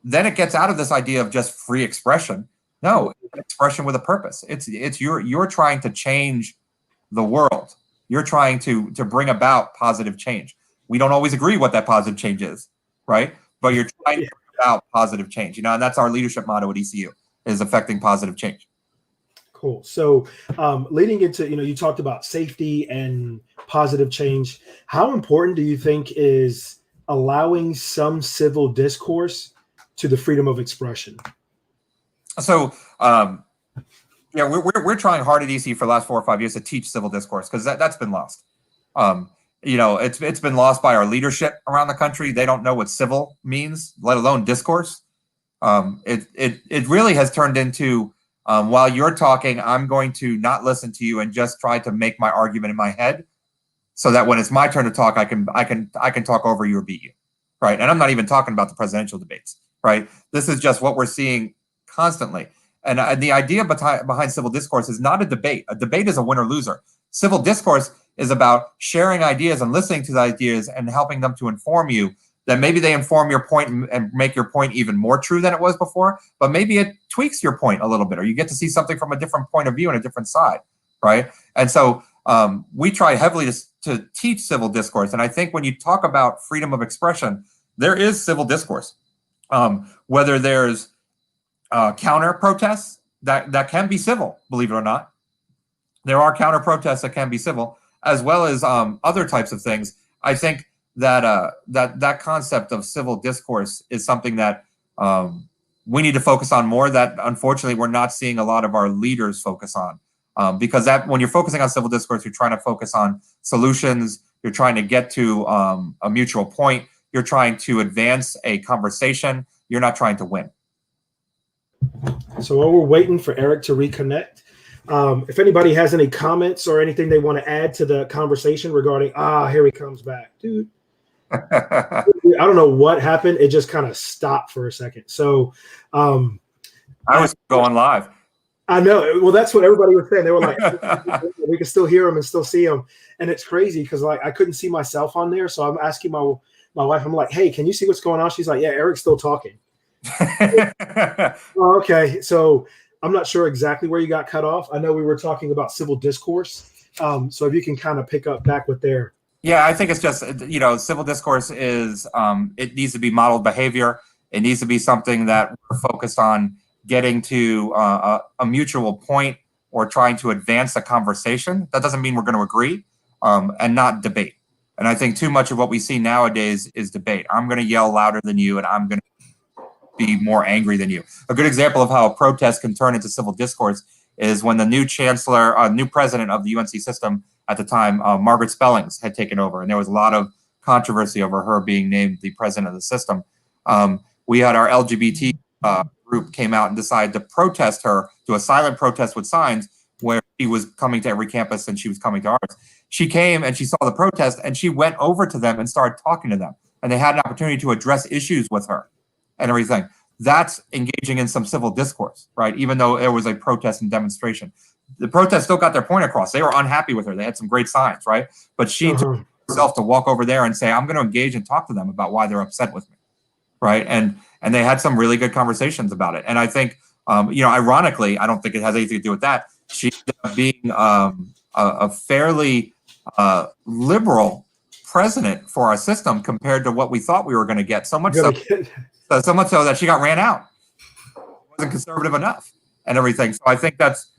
then it gets out of this idea of just free expression. No, expression with a purpose. It's you're trying to change the world. You're trying to bring about positive change. We don't always agree what that positive change is, right? But you're trying to bring about positive change, and that's our leadership motto at ECU, is affecting positive change. Cool. So leading into, you talked about safety and positive change. How important do you think is allowing some civil discourse to the freedom of expression? So, we're trying hard at ECU for the last 4 or 5 years to teach civil discourse, because that's been lost. It's been lost by our leadership around the country. They don't know what civil means, let alone discourse. It really has turned into, while you're talking, I'm going to not listen to you and just try to make my argument in my head, so that when it's my turn to talk, I can talk over you or beat you, right? And I'm not even talking about the presidential debates, right? This is just what we're seeing constantly. And the idea behind civil discourse is not a debate. A debate is a winner-loser. Civil discourse is about sharing ideas and listening to the ideas and helping them to inform you, that maybe they inform your point and make your point even more true than it was before, but maybe it tweaks your point a little bit, or you get to see something from a different point of view and a different side, right? And so we try heavily to teach civil discourse. And I think when you talk about freedom of expression, there is civil discourse. Whether there's counter protests that can be civil, believe it or not. There are counter protests that can be civil, as well as other types of things. I think that concept of civil discourse is something that we need to focus on more, that unfortunately we're not seeing a lot of our leaders focus on. Because that when you're focusing on civil discourse, you're trying to focus on solutions, you're trying to get to a mutual point, you're trying to advance a conversation, you're not trying to win. So while we're waiting for Erik to reconnect, if anybody has any comments or anything they want to add to the conversation regarding, here he comes back, dude. I don't know what happened. It just kind of stopped for a second. So I was going live. I know. Well, that's what everybody was saying. They were like, we can still hear him and still see him. And it's crazy because like I couldn't see myself on there. So I'm asking my wife, I'm like, hey, can you see what's going on? She's like, yeah, Erik's still talking. Okay. So I'm not sure exactly where you got cut off. I know we were talking about civil discourse. So if you can kind of pick up back with there. Yeah, I think it's just, civil discourse is, it needs to be modeled behavior. It needs to be something that we're focused on getting to a mutual point or trying to advance a conversation. That doesn't mean we're going to agree and not debate. And I think too much of what we see nowadays is debate. I'm going to yell louder than you and I'm going to be more angry than you. A good example of how a protest can turn into civil discourse is when the new chancellor, new president of the UNC system at the time, Margaret Spellings, had taken over. And there was a lot of controversy over her being named the president of the system. We had our LGBT group came out and decided to protest her, do a silent protest with signs where she was coming to every campus and she was coming to ours. She came and she saw the protest and she went over to them and started talking to them. And they had an opportunity to address issues with her and everything. That's engaging in some civil discourse, right? Even though there was a protest and demonstration. The protest still got their point across. They were unhappy with her. They had some great signs, right? But she took herself to walk over there and say, I'm going to engage and talk to them about why they're upset with me, right? And they had some really good conversations about it. And I think, ironically, I don't think it has anything to do with that. She ended up being a fairly liberal president for our system compared to what we thought we were going to get. So much so that she got ran out. Wasn't conservative enough and everything. So I think that's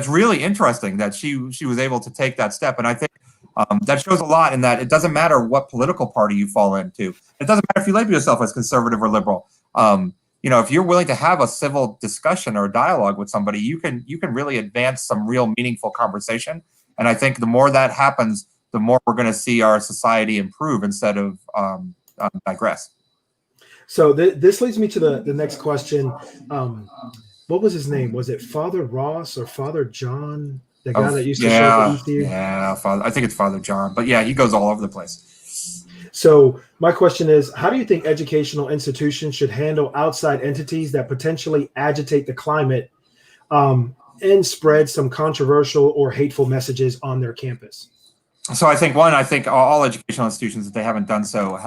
really interesting that she was able to take that step. And I think that shows a lot in that it doesn't matter what political party you fall into. It doesn't matter if you label yourself as conservative or liberal. If you're willing to have a civil discussion or a dialogue with somebody, you can really advance some real meaningful conversation. And I think the more that happens, the more we're going to see our society improve instead of digress. So this leads me to the next question. What was his name? Was it Father Ross or Father John? The guy that used to show up at ECU? Yeah, I think it's Father John. But yeah, he goes all over the place. So my question is, how do you think educational institutions should handle outside entities that potentially agitate the climate and spread some controversial or hateful messages on their campus? So I think all educational institutions, if they haven't done so,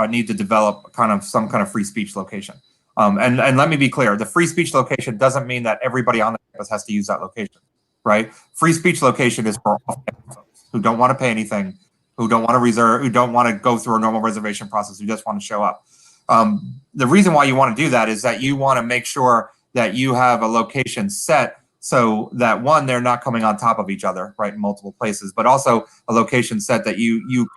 need to develop some kind of free speech location. And let me be clear, the free speech location doesn't mean that everybody on the campus has to use that location, right? Free speech location is for off-campus folks who don't want to pay anything, who don't want to reserve, who don't want to go through a normal reservation process, who just want to show up. The reason why you want to do that is that you want to make sure that you have a location set so that, one, they're not coming on top of each other, right, in multiple places, but also a location set that you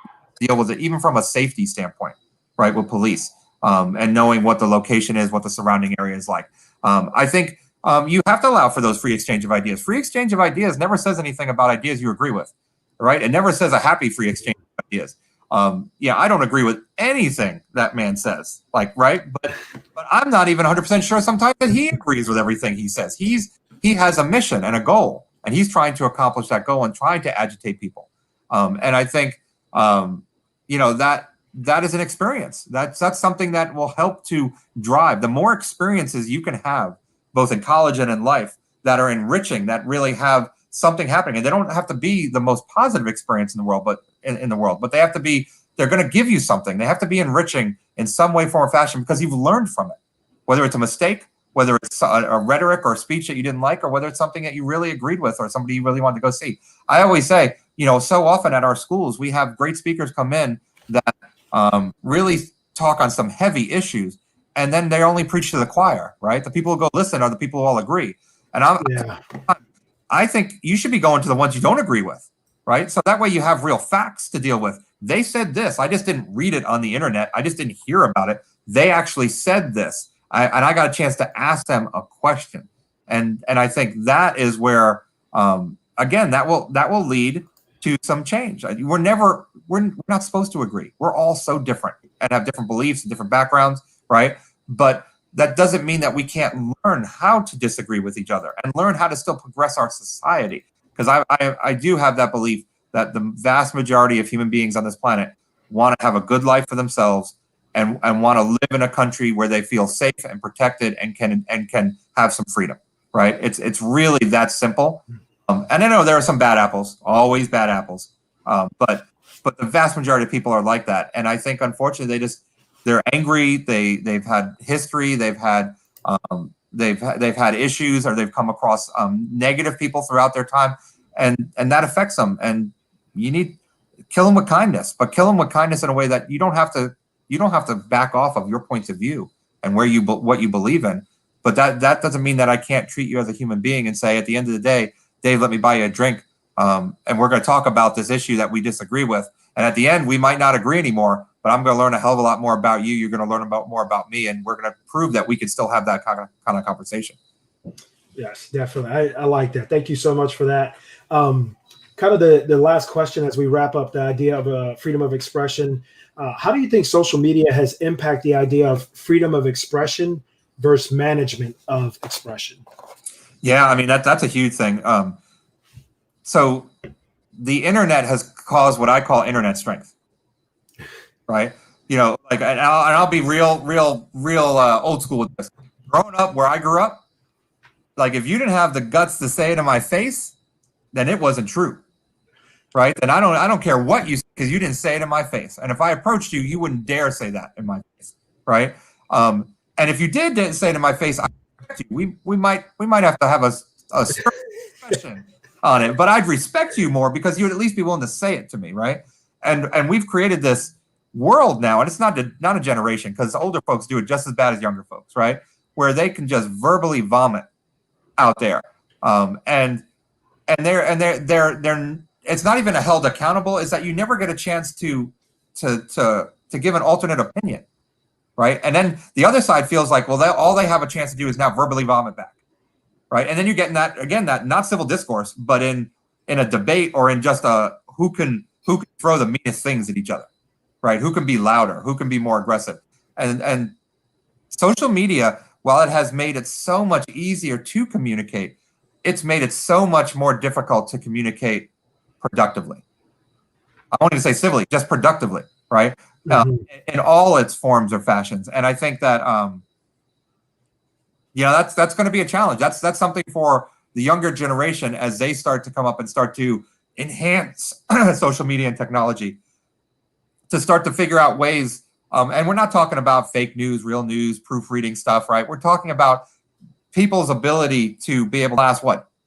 deal with it even from a safety standpoint, right, with police, and knowing what the location is, what the surrounding area is like. I think you have to allow for those free exchange of ideas. Free exchange of ideas never says anything about ideas you agree with, right? It never says a happy free exchange of ideas. I don't agree with anything that man says, right? But I'm not even 100% sure sometimes that he agrees with everything he says. He has a mission and a goal, and he's trying to accomplish that goal and trying to agitate people. And I think, that is an experience. That's something that will help to drive. The more experiences you can have, both in college and in life, that are enriching, that really have something happening, and they don't have to be the most positive experience in the world, but they have to be. They're going to give you something. They have to be enriching in some way, form, or fashion because you've learned from it, whether it's a mistake, whether it's a rhetoric or a speech that you didn't like, or whether it's something that you really agreed with or somebody you really wanted to go see. I always say, so often at our schools, we have great speakers come in that really talk on some heavy issues, and then they only preach to the choir, right? The people who go listen are the people who all agree. And I think you should be going to the ones you don't agree with, right? So that way you have real facts to deal with. they said this. I just didn't read it on the internet. I just didn't hear about it. They actually said this. And I got a chance to ask them a question. And I think that is where, again, that will lead to some change. We're not supposed to agree. We're all so different and have different beliefs and different backgrounds, right? But that doesn't mean that we can't learn how to disagree with each other and learn how to still progress our society. Because I do have that belief that the vast majority of human beings on this planet want to have a good life for themselves and want to live in a country where they feel safe and protected and can have some freedom, right? It's really that simple. And I know there are some bad apples, always bad apples, but the vast majority of people are like that. And I think, unfortunately, they're angry. They've had history. They've had issues, or they've come across negative people throughout their time, and that affects them. And you need kill them with kindness, but kill them with kindness in a way that you don't have to back off of your points of view and what you believe in. But that doesn't mean that I can't treat you as a human being and say, at the end of the day, Dave, let me buy you a drink, and we're going to talk about this issue that we disagree with. And at the end, we might not agree anymore, but I'm going to learn a hell of a lot more about you. You're going to learn more about me, and we're going to prove that we can still have that kind of conversation. Yes, definitely. I like that. Thank you so much for that. Kind of the last question as we wrap up the idea of freedom of expression. How do you think social media has impacted the idea of freedom of expression versus management of expression? Yeah, I mean, that's a huge thing. So the internet has caused what I call internet strength, right? Like, and I'll be real old school with this. Growing up where I grew up, like, if you didn't have the guts to say it in my face, then it wasn't true, right? And I don't care what you say, because you didn't say it in my face. And if I approached you, you wouldn't dare say that in my face, right? And if you did say it in my face, we might have to have a certain discussion on it, but I'd respect you more because you would at least be willing to say it to me, right? And we've created this world now, and it's not a generation, because older folks do it just as bad as younger folks, right? Where they can just verbally vomit out there, and they're it's not even a held accountable. Is that you never get a chance to give an alternate opinion, right? And then the other side feels like, well, all they have a chance to do is now verbally vomit back, right? And then you're getting that not civil discourse, but in a debate, or in just who can throw the meanest things at each other, right? Who can be louder? Who can be more aggressive? And social media, while it has made it so much easier to communicate, it's made it so much more difficult to communicate productively. I wanted to say civilly, just productively, right? In all its forms or fashions. And I think that that's going to be a challenge. That's something for the younger generation as they start to come up and start to enhance social media and technology, to start to figure out ways. And we're not talking about fake news, real news, proofreading stuff, right? We're talking about people's ability to be able to last,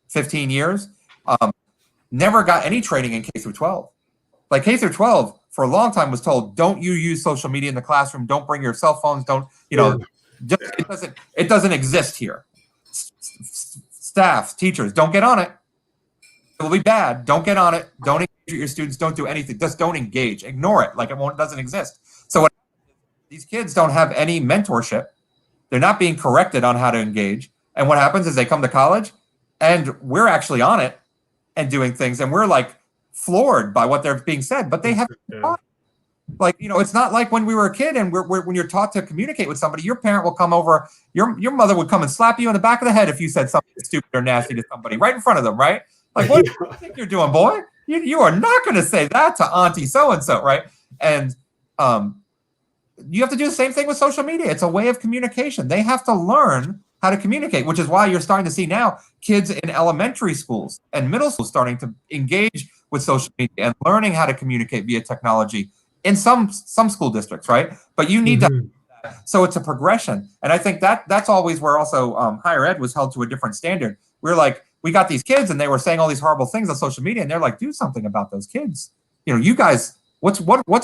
15 years? Never got any training in K through 12. Like, K through 12 for a long time was told, don't you use social media in the classroom, don't bring your cell phones, don't, it doesn't exist here. Staff, teachers, don't get on it. It will be bad. Don't get on it. Don't engage with your students. Don't do anything. Just don't engage. Ignore it. Like it doesn't exist. So these kids don't have any mentorship. They're not being corrected on how to engage. And what happens is they come to college, and we're actually on it and doing things, and we're like floored by what they're being said, but they haven't taught. Like, it's not like when we were a kid and when you're taught to communicate with somebody, your parent will come over, your mother would come and slap you in the back of the head if you said something stupid or nasty to somebody right in front of them, right? Like, what do you think you're doing, boy? You are not going to say that to Auntie so-and-so, right? And you have to do the same thing with social media. It's a way of communication. They have to learn how to communicate, which is why you're starting to see now kids in elementary schools and middle schools starting to engage with social media and learning how to communicate via technology in some school districts, right? But you need to, so it's a progression. And I think that's always where also higher ed was held to a different standard. We're like, we got these kids and they were saying all these horrible things on social media, and they're like, do something about those kids. You guys, what's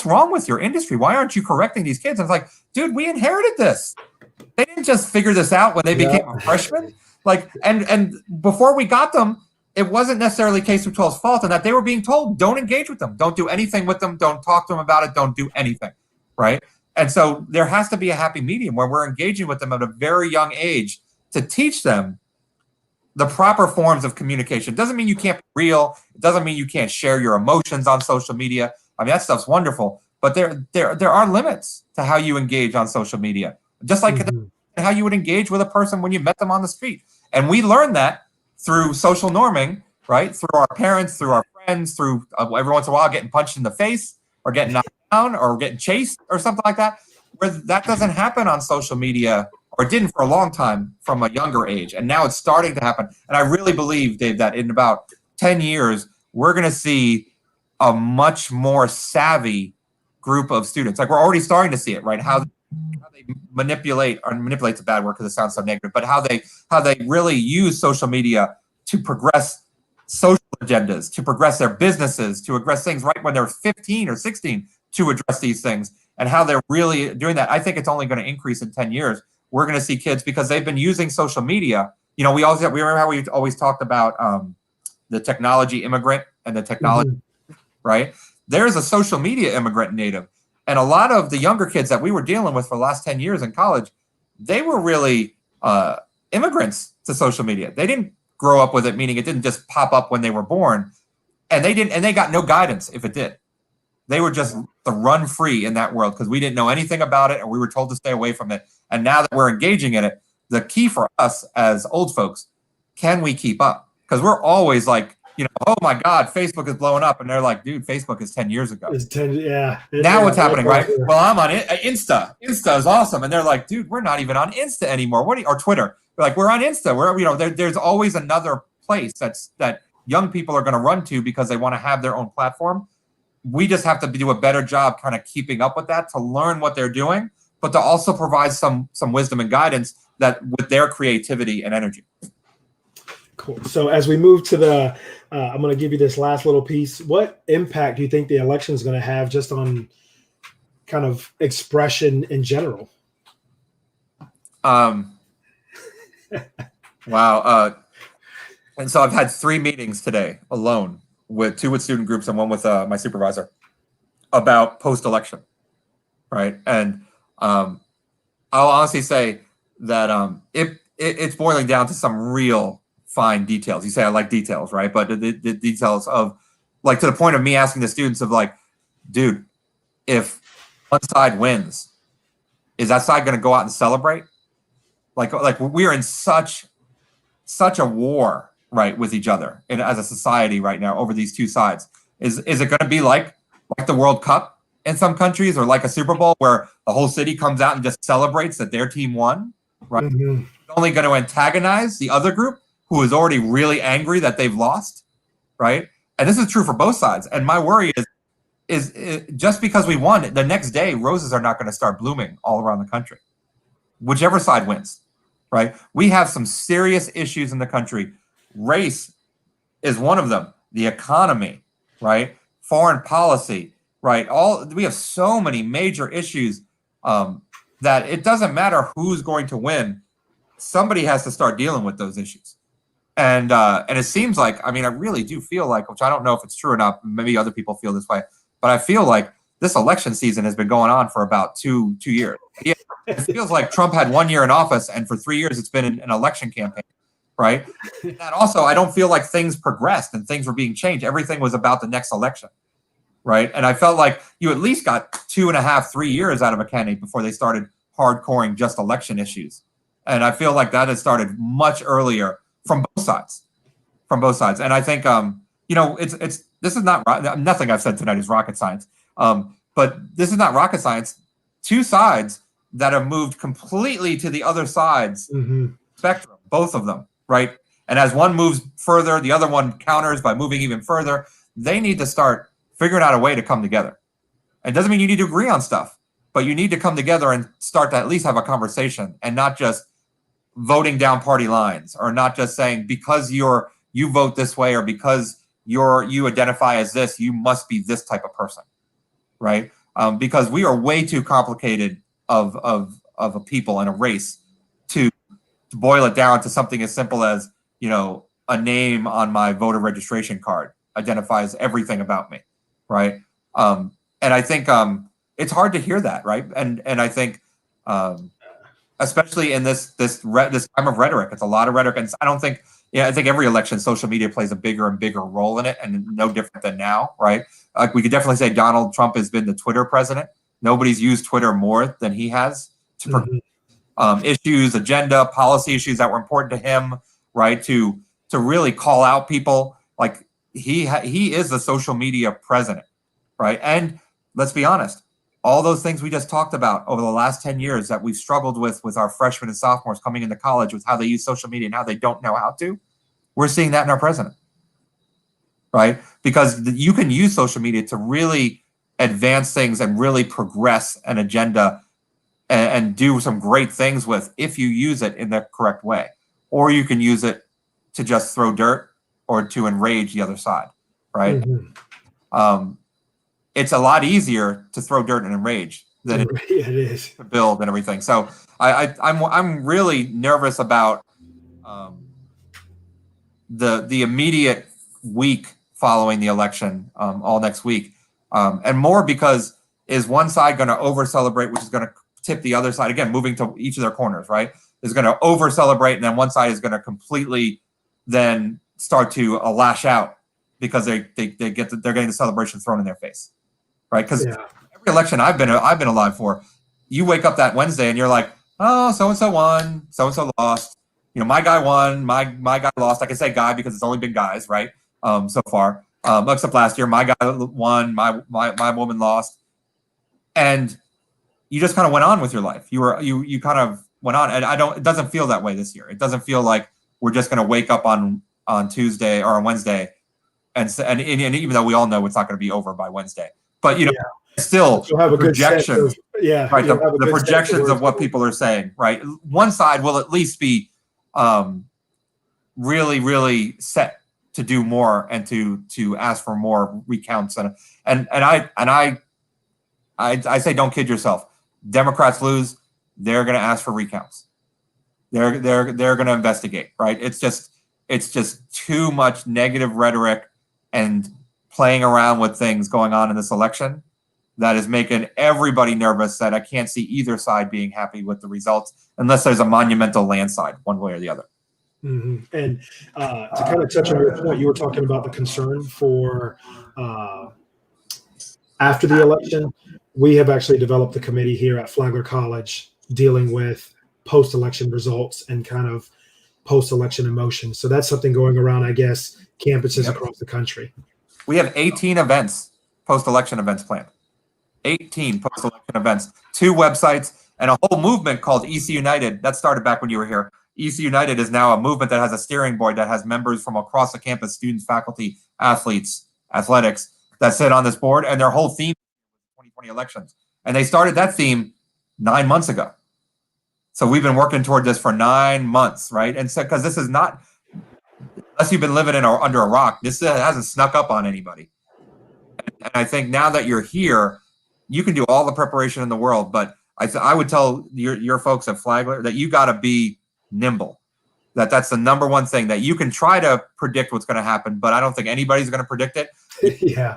wrong with your industry? Why aren't you correcting these kids? And it's like, dude, we inherited this. They didn't just figure this out when they became a freshman. Like, and before we got them, it wasn't necessarily K through 12's fault, and that they were being told, don't engage with them, don't do anything with them, don't talk to them about it, don't do anything, right? And so there has to be a happy medium where we're engaging with them at a very young age to teach them the proper forms of communication. It doesn't mean you can't be real. It doesn't mean you can't share your emotions on social media. I mean, that stuff's wonderful, but there are limits to how you engage on social media, just like how you would engage with a person when you met them on the street. And we learned that through social norming, right? Through our parents, through our friends, through every once in a while getting punched in the face or getting knocked down or getting chased or something like that, where that doesn't happen on social media, or it didn't for a long time from a younger age. And now it's starting to happen. And I really believe, Dave, that in about 10 years, we're going to see a much more savvy group of students. Like we're already starting to see it, right? How they manipulate's a bad word because it sounds so negative, but how they really use social media to progress social agendas, to progress their businesses, to address things right when they're 15 or 16 to address these things, and how they're really doing that. I think it's only going to increase in 10 years. We're going to see kids, because they've been using social media. You know, we remember how we always talked about the technology immigrant and the technology, right? There's a social media immigrant native. And a lot of the younger kids that we were dealing with for the last 10 years in college, they were really immigrants to social media. They didn't grow up with it, meaning it didn't just pop up when they were born. And they got no guidance if it did. They were just to run free in that world because we didn't know anything about it, and we were told to stay away from it. And now that we're engaging in it, the key for us as old folks, can we keep up? Because we're always like, you know, oh my God, Facebook is blowing up. And they're like, dude, Facebook is 10 years ago. It's 10, yeah. Now what's happening, right? Well, I'm on Insta. Insta is awesome. And they're like, dude, we're not even on Insta anymore. Or Twitter. They're like, we're on Insta. We're, you know, there's always another place that young people are going to run to because they want to have their own platform. We just have to do a better job kind of keeping up with that, to learn what they're doing, but to also provide some wisdom and guidance that with their creativity and energy. Cool. So as we move to the, I'm going to give you this last little piece. What impact do you think the election is going to have just on kind of expression in general? Wow. And so I've had 3 meetings today alone, with 2 with student groups and 1 with my supervisor, about post-election, right? And I'll honestly say that it's boiling down to some real fine details. You say I like details, right? But the details of, like, to the point of me asking the students of, like, dude, if one side wins, is that side going to go out and celebrate? Like we're in such a war, right, with each other and as a society right now over these 2 sides. Is it going to be like the World Cup in some countries, or like a Super Bowl where the whole city comes out and just celebrates that their team won, right? Mm-hmm. It's only going to antagonize the other group who is already really angry that they've lost, right? And this is true for both sides. And my worry is just because we won, the next day roses are not going to start blooming all around the country, whichever side wins, right? We have some serious issues in the country. Race is one of them. The economy, right? Foreign policy, right? We have so many major issues that it doesn't matter who's going to win. Somebody has to start dealing with those issues. And it seems like, I mean, I really do feel like, which I don't know if it's true or not, maybe other people feel this way, but I feel like this election season has been going on for about two years. Yeah, it feels like Trump had 1 year in office, and for 3 years it's been an election campaign, right? And also, I don't feel like things progressed and things were being changed. Everything was about the next election, right? And I felt like you at least got 2.5, 3 years out of a candidate before they started hardcoring just election issues. And I feel like that has started much earlier from both sides. And I think, you know, this is not, nothing I've said tonight is rocket science. But this is not rocket science. 2 sides that have moved completely to the other side's spectrum, both of them, right? And as one moves further, the other one counters by moving even further. They need to start figuring out a way to come together. It doesn't mean you need to agree on stuff, but you need to come together and start to at least have a conversation, and not just voting down party lines, or not just saying because you vote this way, or because you identify as this, you must be this type of person, right? Because we are way too complicated of a people and a race to boil it down to something as simple as, you know, a name on my voter registration card identifies everything about me, right? And I think it's hard to hear that, right? And I think especially in this time of rhetoric, it's a lot of rhetoric, and I don't think I think every election social media plays a bigger and bigger role in it, and no different than now, right? Like we could definitely say Donald Trump has been the Twitter president. Nobody's used Twitter more than he has to issues, agenda, policy issues that were important to him, right? To really call out people. Like he is the social media president, right? And let's be honest, all those things we just talked about over the last 10 years that we've struggled with our freshmen and sophomores coming into college, with how they use social media and how they don't know how to, we're seeing that in our president, right? Because you can use social media to really advance things and really progress an agenda and do some great things with, if you use it in the correct way. Or you can use it to just throw dirt or to enrage the other side, right? It's a lot easier to throw dirt and enrage than it is to build and everything. So I'm really nervous about the immediate week following the election, all next week, and more because is one side going to over celebrate, which is going to tip the other side, again, moving to each of their corners, right? Is going to over celebrate, and then one side is going to completely then start to lash out because they're getting the celebration thrown in their face, right? Because every election I've been alive for, you wake up that Wednesday and you're like, oh, so and so won, so and so lost. You know, my guy won, my guy lost. I can say guy because it's only been guys, right? So far, except last year, my guy won, my woman lost, and you just kind of went on with your life. You kind of went on, and it doesn't feel that way this year. It doesn't feel like we're just going to wake up on Tuesday or on Wednesday, and even though we all know it's not going to be over by Wednesday, but still have a projection, good sense of, right? The projections of what people are saying, right? One side will at least be really, really set to do more and to ask for more recounts, and I say don't kid yourself. Democrats lose, they're going to ask for recounts. They're going to investigate, right? It's just too much negative rhetoric and playing around with things going on in this election that is making everybody nervous, that I can't see either side being happy with the results unless there's a monumental landslide one way or the other. And to kind of touch on your point, you were talking about the concern for after the election. We have actually developed a committee here at Flagler College dealing with post-election results and kind of post-election emotions. So that's something going around, I guess, campuses across the country. We have 18 events, post-election events planned. 18 post-election events, 2 websites, and a whole movement called EC United. That started back when you were here. EC United is now a movement that has a steering board that has members from across the campus, students, faculty, athletes, athletics, that sit on this board, and their whole theme is 2020 elections. And they started that theme 9 months ago. So we've been working toward this for 9 months, right? And so, because this is not, unless you've been living under a rock, this hasn't snuck up on anybody. And I think now that you're here, you can do all the preparation in the world, but I would tell your folks at Flagler that you got to be nimble. That's the number one thing, that you can try to predict what's going to happen, but I don't think anybody's going to predict it.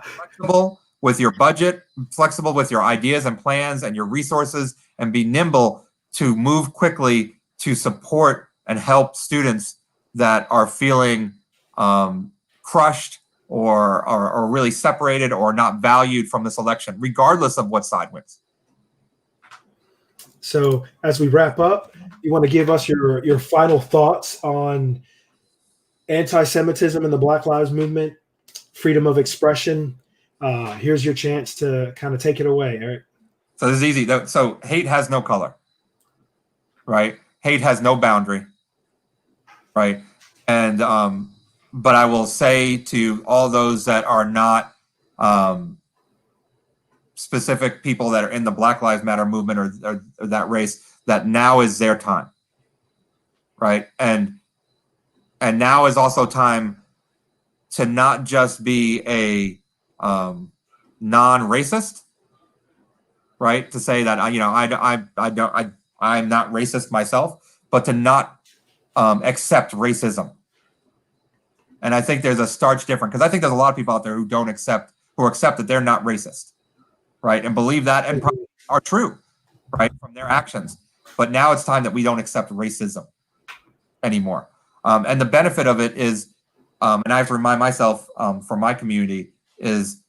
Flexible with your budget, flexible with your ideas and plans and your resources, and be nimble to move quickly to support and help students that are feeling crushed or really separated or not valued from this election, regardless of what side wins. So as we wrap up, you want to give us your final thoughts on anti-Semitism and the Black Lives Movement, freedom of expression. Here's your chance to kind of take it away, Eric. So this is easy. So hate has no color, right? Hate has no boundary, right? And but I will say to all those that are not specific people that are in the Black Lives Matter movement or that race, that now is their time, right? And now is also time to not just be a non-racist, right? To say that I'm not racist myself, but to not accept racism, And I think there's a starch difference, because I think there's a lot of people out there who accept that they're not racist, right? And believe that and probably are true, right, from their actions. But now it's time that we don't accept racism anymore. And the benefit of it is, and I have to remind myself for my community, is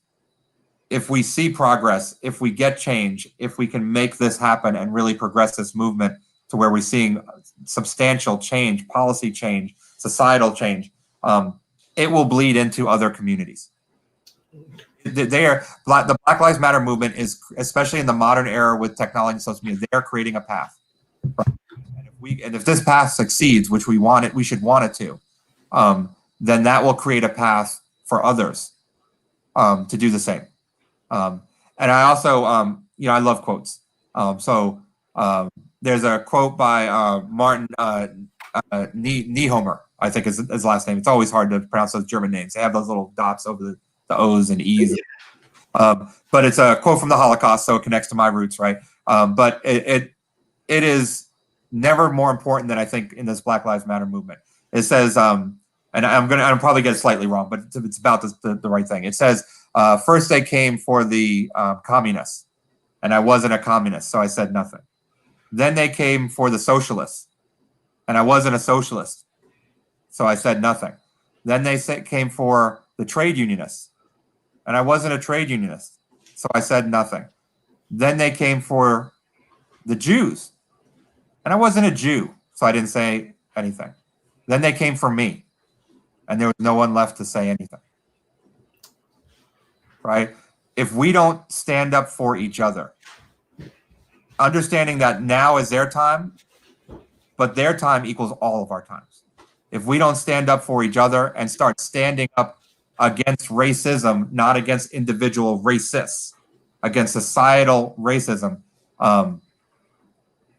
if we see progress, if we get change, if we can make this happen and really progress this movement to where we're seeing substantial change, policy change, societal change, it will bleed into other communities. The Black Lives Matter movement is, especially in the modern era with technology and social media, they're creating a path. And if this path succeeds, which we should want it to, then that will create a path for others to do the same. And I also, I love quotes. There's a quote by Martin Niehomer, I think is his last name. It's always hard to pronounce those German names. They have those little dots over the O's and E's. But it's a quote from the Holocaust, so it connects to my roots, right? But it is never more important than I think in this Black Lives Matter movement. It says, and I'll probably get it slightly wrong, but it's about the right thing. It says, first they came for the communists, and I wasn't a communist, so I said nothing. Then they came for the socialists, and I wasn't a socialist, so I said nothing. Then they came for the trade unionists, and I wasn't a trade unionist, so I said nothing. Then they came for the Jews, and I wasn't a Jew, so I didn't say anything. Then they came for me, and there was no one left to say anything. Right? If we don't stand up for each other, understanding that now is their time, but their time equals all of our times. If we don't stand up for each other and start standing up against racism, not against individual racists, against societal racism,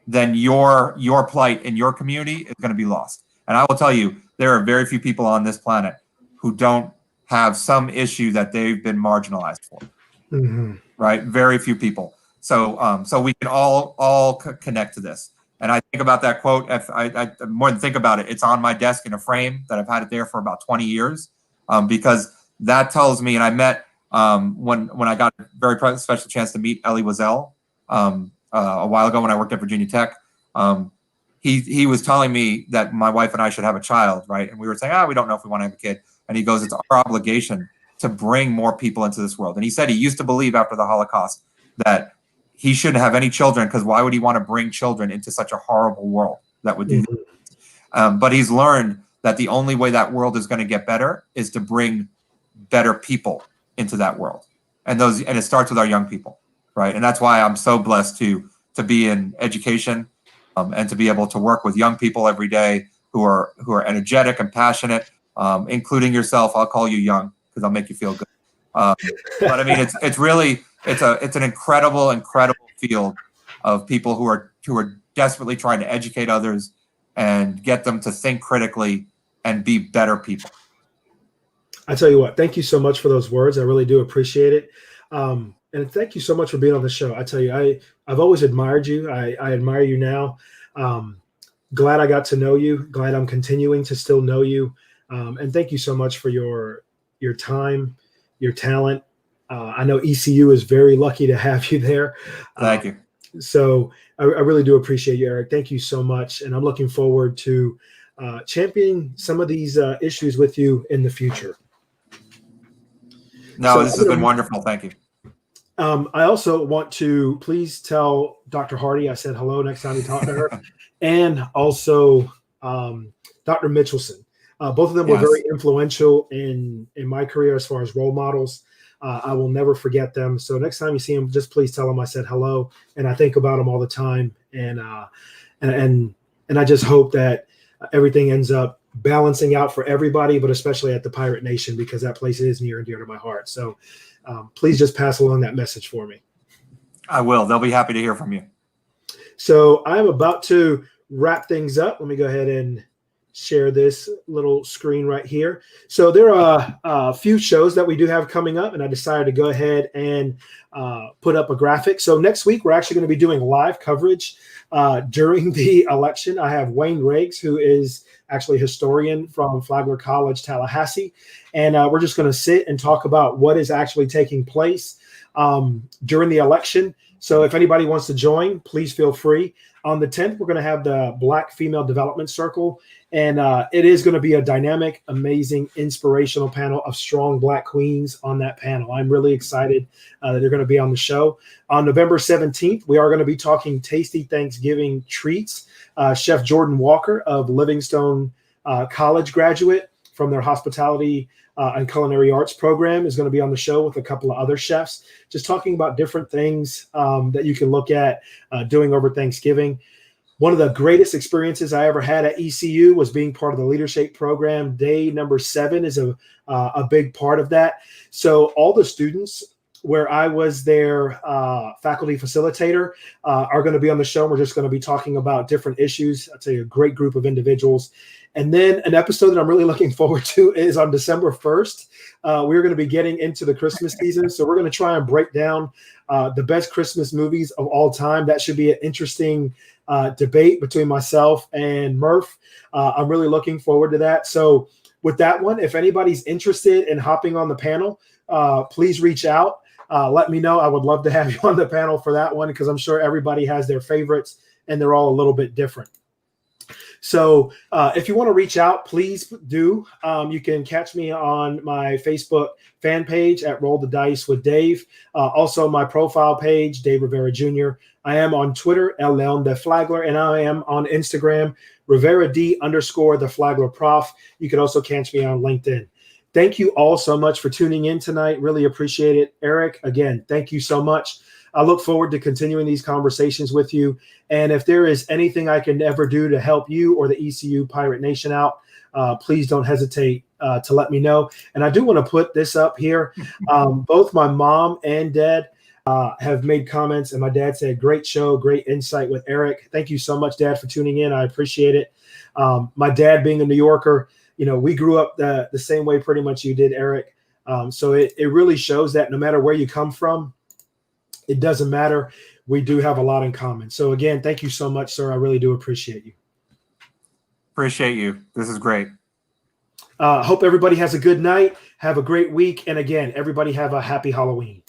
then your plight in your community is going to be lost. And I will tell you, there are very few people on this planet who don't have some issue that they've been marginalized for. Mm-hmm. Right? Very few people. So we can all connect to this. And I think about that quote. If I more than think about it, it's on my desk in a frame that I've had it there for about 20 years, because that tells me. And I met when I got a very special chance to meet Elie Wiesel a while ago when I worked at Virginia Tech. He was telling me that my wife and I should have a child, right? And we were saying, we don't know if we want to have a kid. And he goes, it's our obligation to bring more people into this world. And he said he used to believe after the Holocaust that he shouldn't have any children, because why would he want to bring children into such a horrible world that would do that? But he's learned that the only way that world is going to get better is to bring better people into that world. And it starts with our young people, right? And that's why I'm so blessed to be in education and to be able to work with young people every day who are energetic and passionate, including yourself. I'll call you young because I'll make you feel good. But I mean, it's an incredible field of people who are desperately trying to educate others and get them to think critically and be better people. I tell you what, thank you so much for those words. I really do appreciate it. And thank you so much for being on the show. I tell you, I've always admired you. I admire you now. Glad I got to know you. Glad I'm continuing to still know you. And thank you so much for your time, your talent. I know ECU is very lucky to have you there. Thank you. So I really do appreciate you, Erik. Thank you so much. And I'm looking forward to championing some of these issues with you in the future. No, this has been wonderful. Thank you. I also want to please tell Dr. Hardy I said hello next time you talk to her, and also Dr. Mitchelson. Both of them were very influential in my career as far as role models. I will never forget them. So next time you see them, just please tell them I said hello, and I think about them all the time. And I just hope that everything ends up balancing out for everybody, but especially at the Pirate Nation, because that place is near and dear to my heart. So please just pass along that message for me. I will. They'll be happy to hear from you. So I'm about to wrap things up. Let me go ahead and share this little screen right here. So there are a few shows that we do have coming up, and I decided to go ahead and put up a graphic. So next week, we're actually going to be doing live coverage during the election. I have Wayne Riggs, who is actually a historian from Flagler College, Tallahassee. And we're just going to sit and talk about what is actually taking place during the election. So if anybody wants to join, please feel free. On the 10th, we're going to have the Black Female Development Circle. And it is going to be a dynamic, amazing, inspirational panel of strong Black queens on that panel. I'm really excited that they're going to be on the show. On November 17th, we are going to be talking tasty Thanksgiving treats. Chef Jordan Walker of Livingstone College graduate from their hospitality and culinary arts program is going to be on the show with a couple of other chefs, just talking about different things that you can look at doing over Thanksgiving. One of the greatest experiences I ever had at ECU was being part of the leadership program. Day number 7 is a big part of that. So all the students where I was their faculty facilitator are going to be on the show. We're just going to be talking about different issues. I'll tell you, a great group of individuals. And then an episode that I'm really looking forward to is on December 1st. We're going to be getting into the Christmas season. So we're going to try and break down the best Christmas movies of all time. That should be an interesting debate between myself and Murph. I'm really looking forward to that. So with that one, if anybody's interested in hopping on the panel, please reach out. Let me know. I would love to have you on the panel for that one because I'm sure everybody has their favorites and they're all a little bit different. So if you want to reach out, please do. You can catch me on my Facebook fan page at Roll the Dice with Dave. Also my profile page, Dave Rivera Jr. I am on Twitter, El Leon de Flagler, and I am on Instagram, Rivera_the Flagler Prof. You can also catch me on LinkedIn. Thank you all so much for tuning in tonight. Really appreciate it. Erik, again, thank you so much. I look forward to continuing these conversations with you. And if there is anything I can ever do to help you or the ECU Pirate Nation out, please don't hesitate to let me know. And I do want to put this up here. Both my mom and dad have made comments, and my dad said, great show, great insight with Erik. Thank you so much, Dad, for tuning in. I appreciate it. My dad being a New Yorker, you know, we grew up the same way pretty much you did, Erik. So it really shows that no matter where you come from, it doesn't matter. We do have a lot in common. So again, thank you so much, sir. I really do appreciate you. Appreciate you. This is great. Hope everybody has a good night. Have a great week. And again, everybody have a happy Halloween.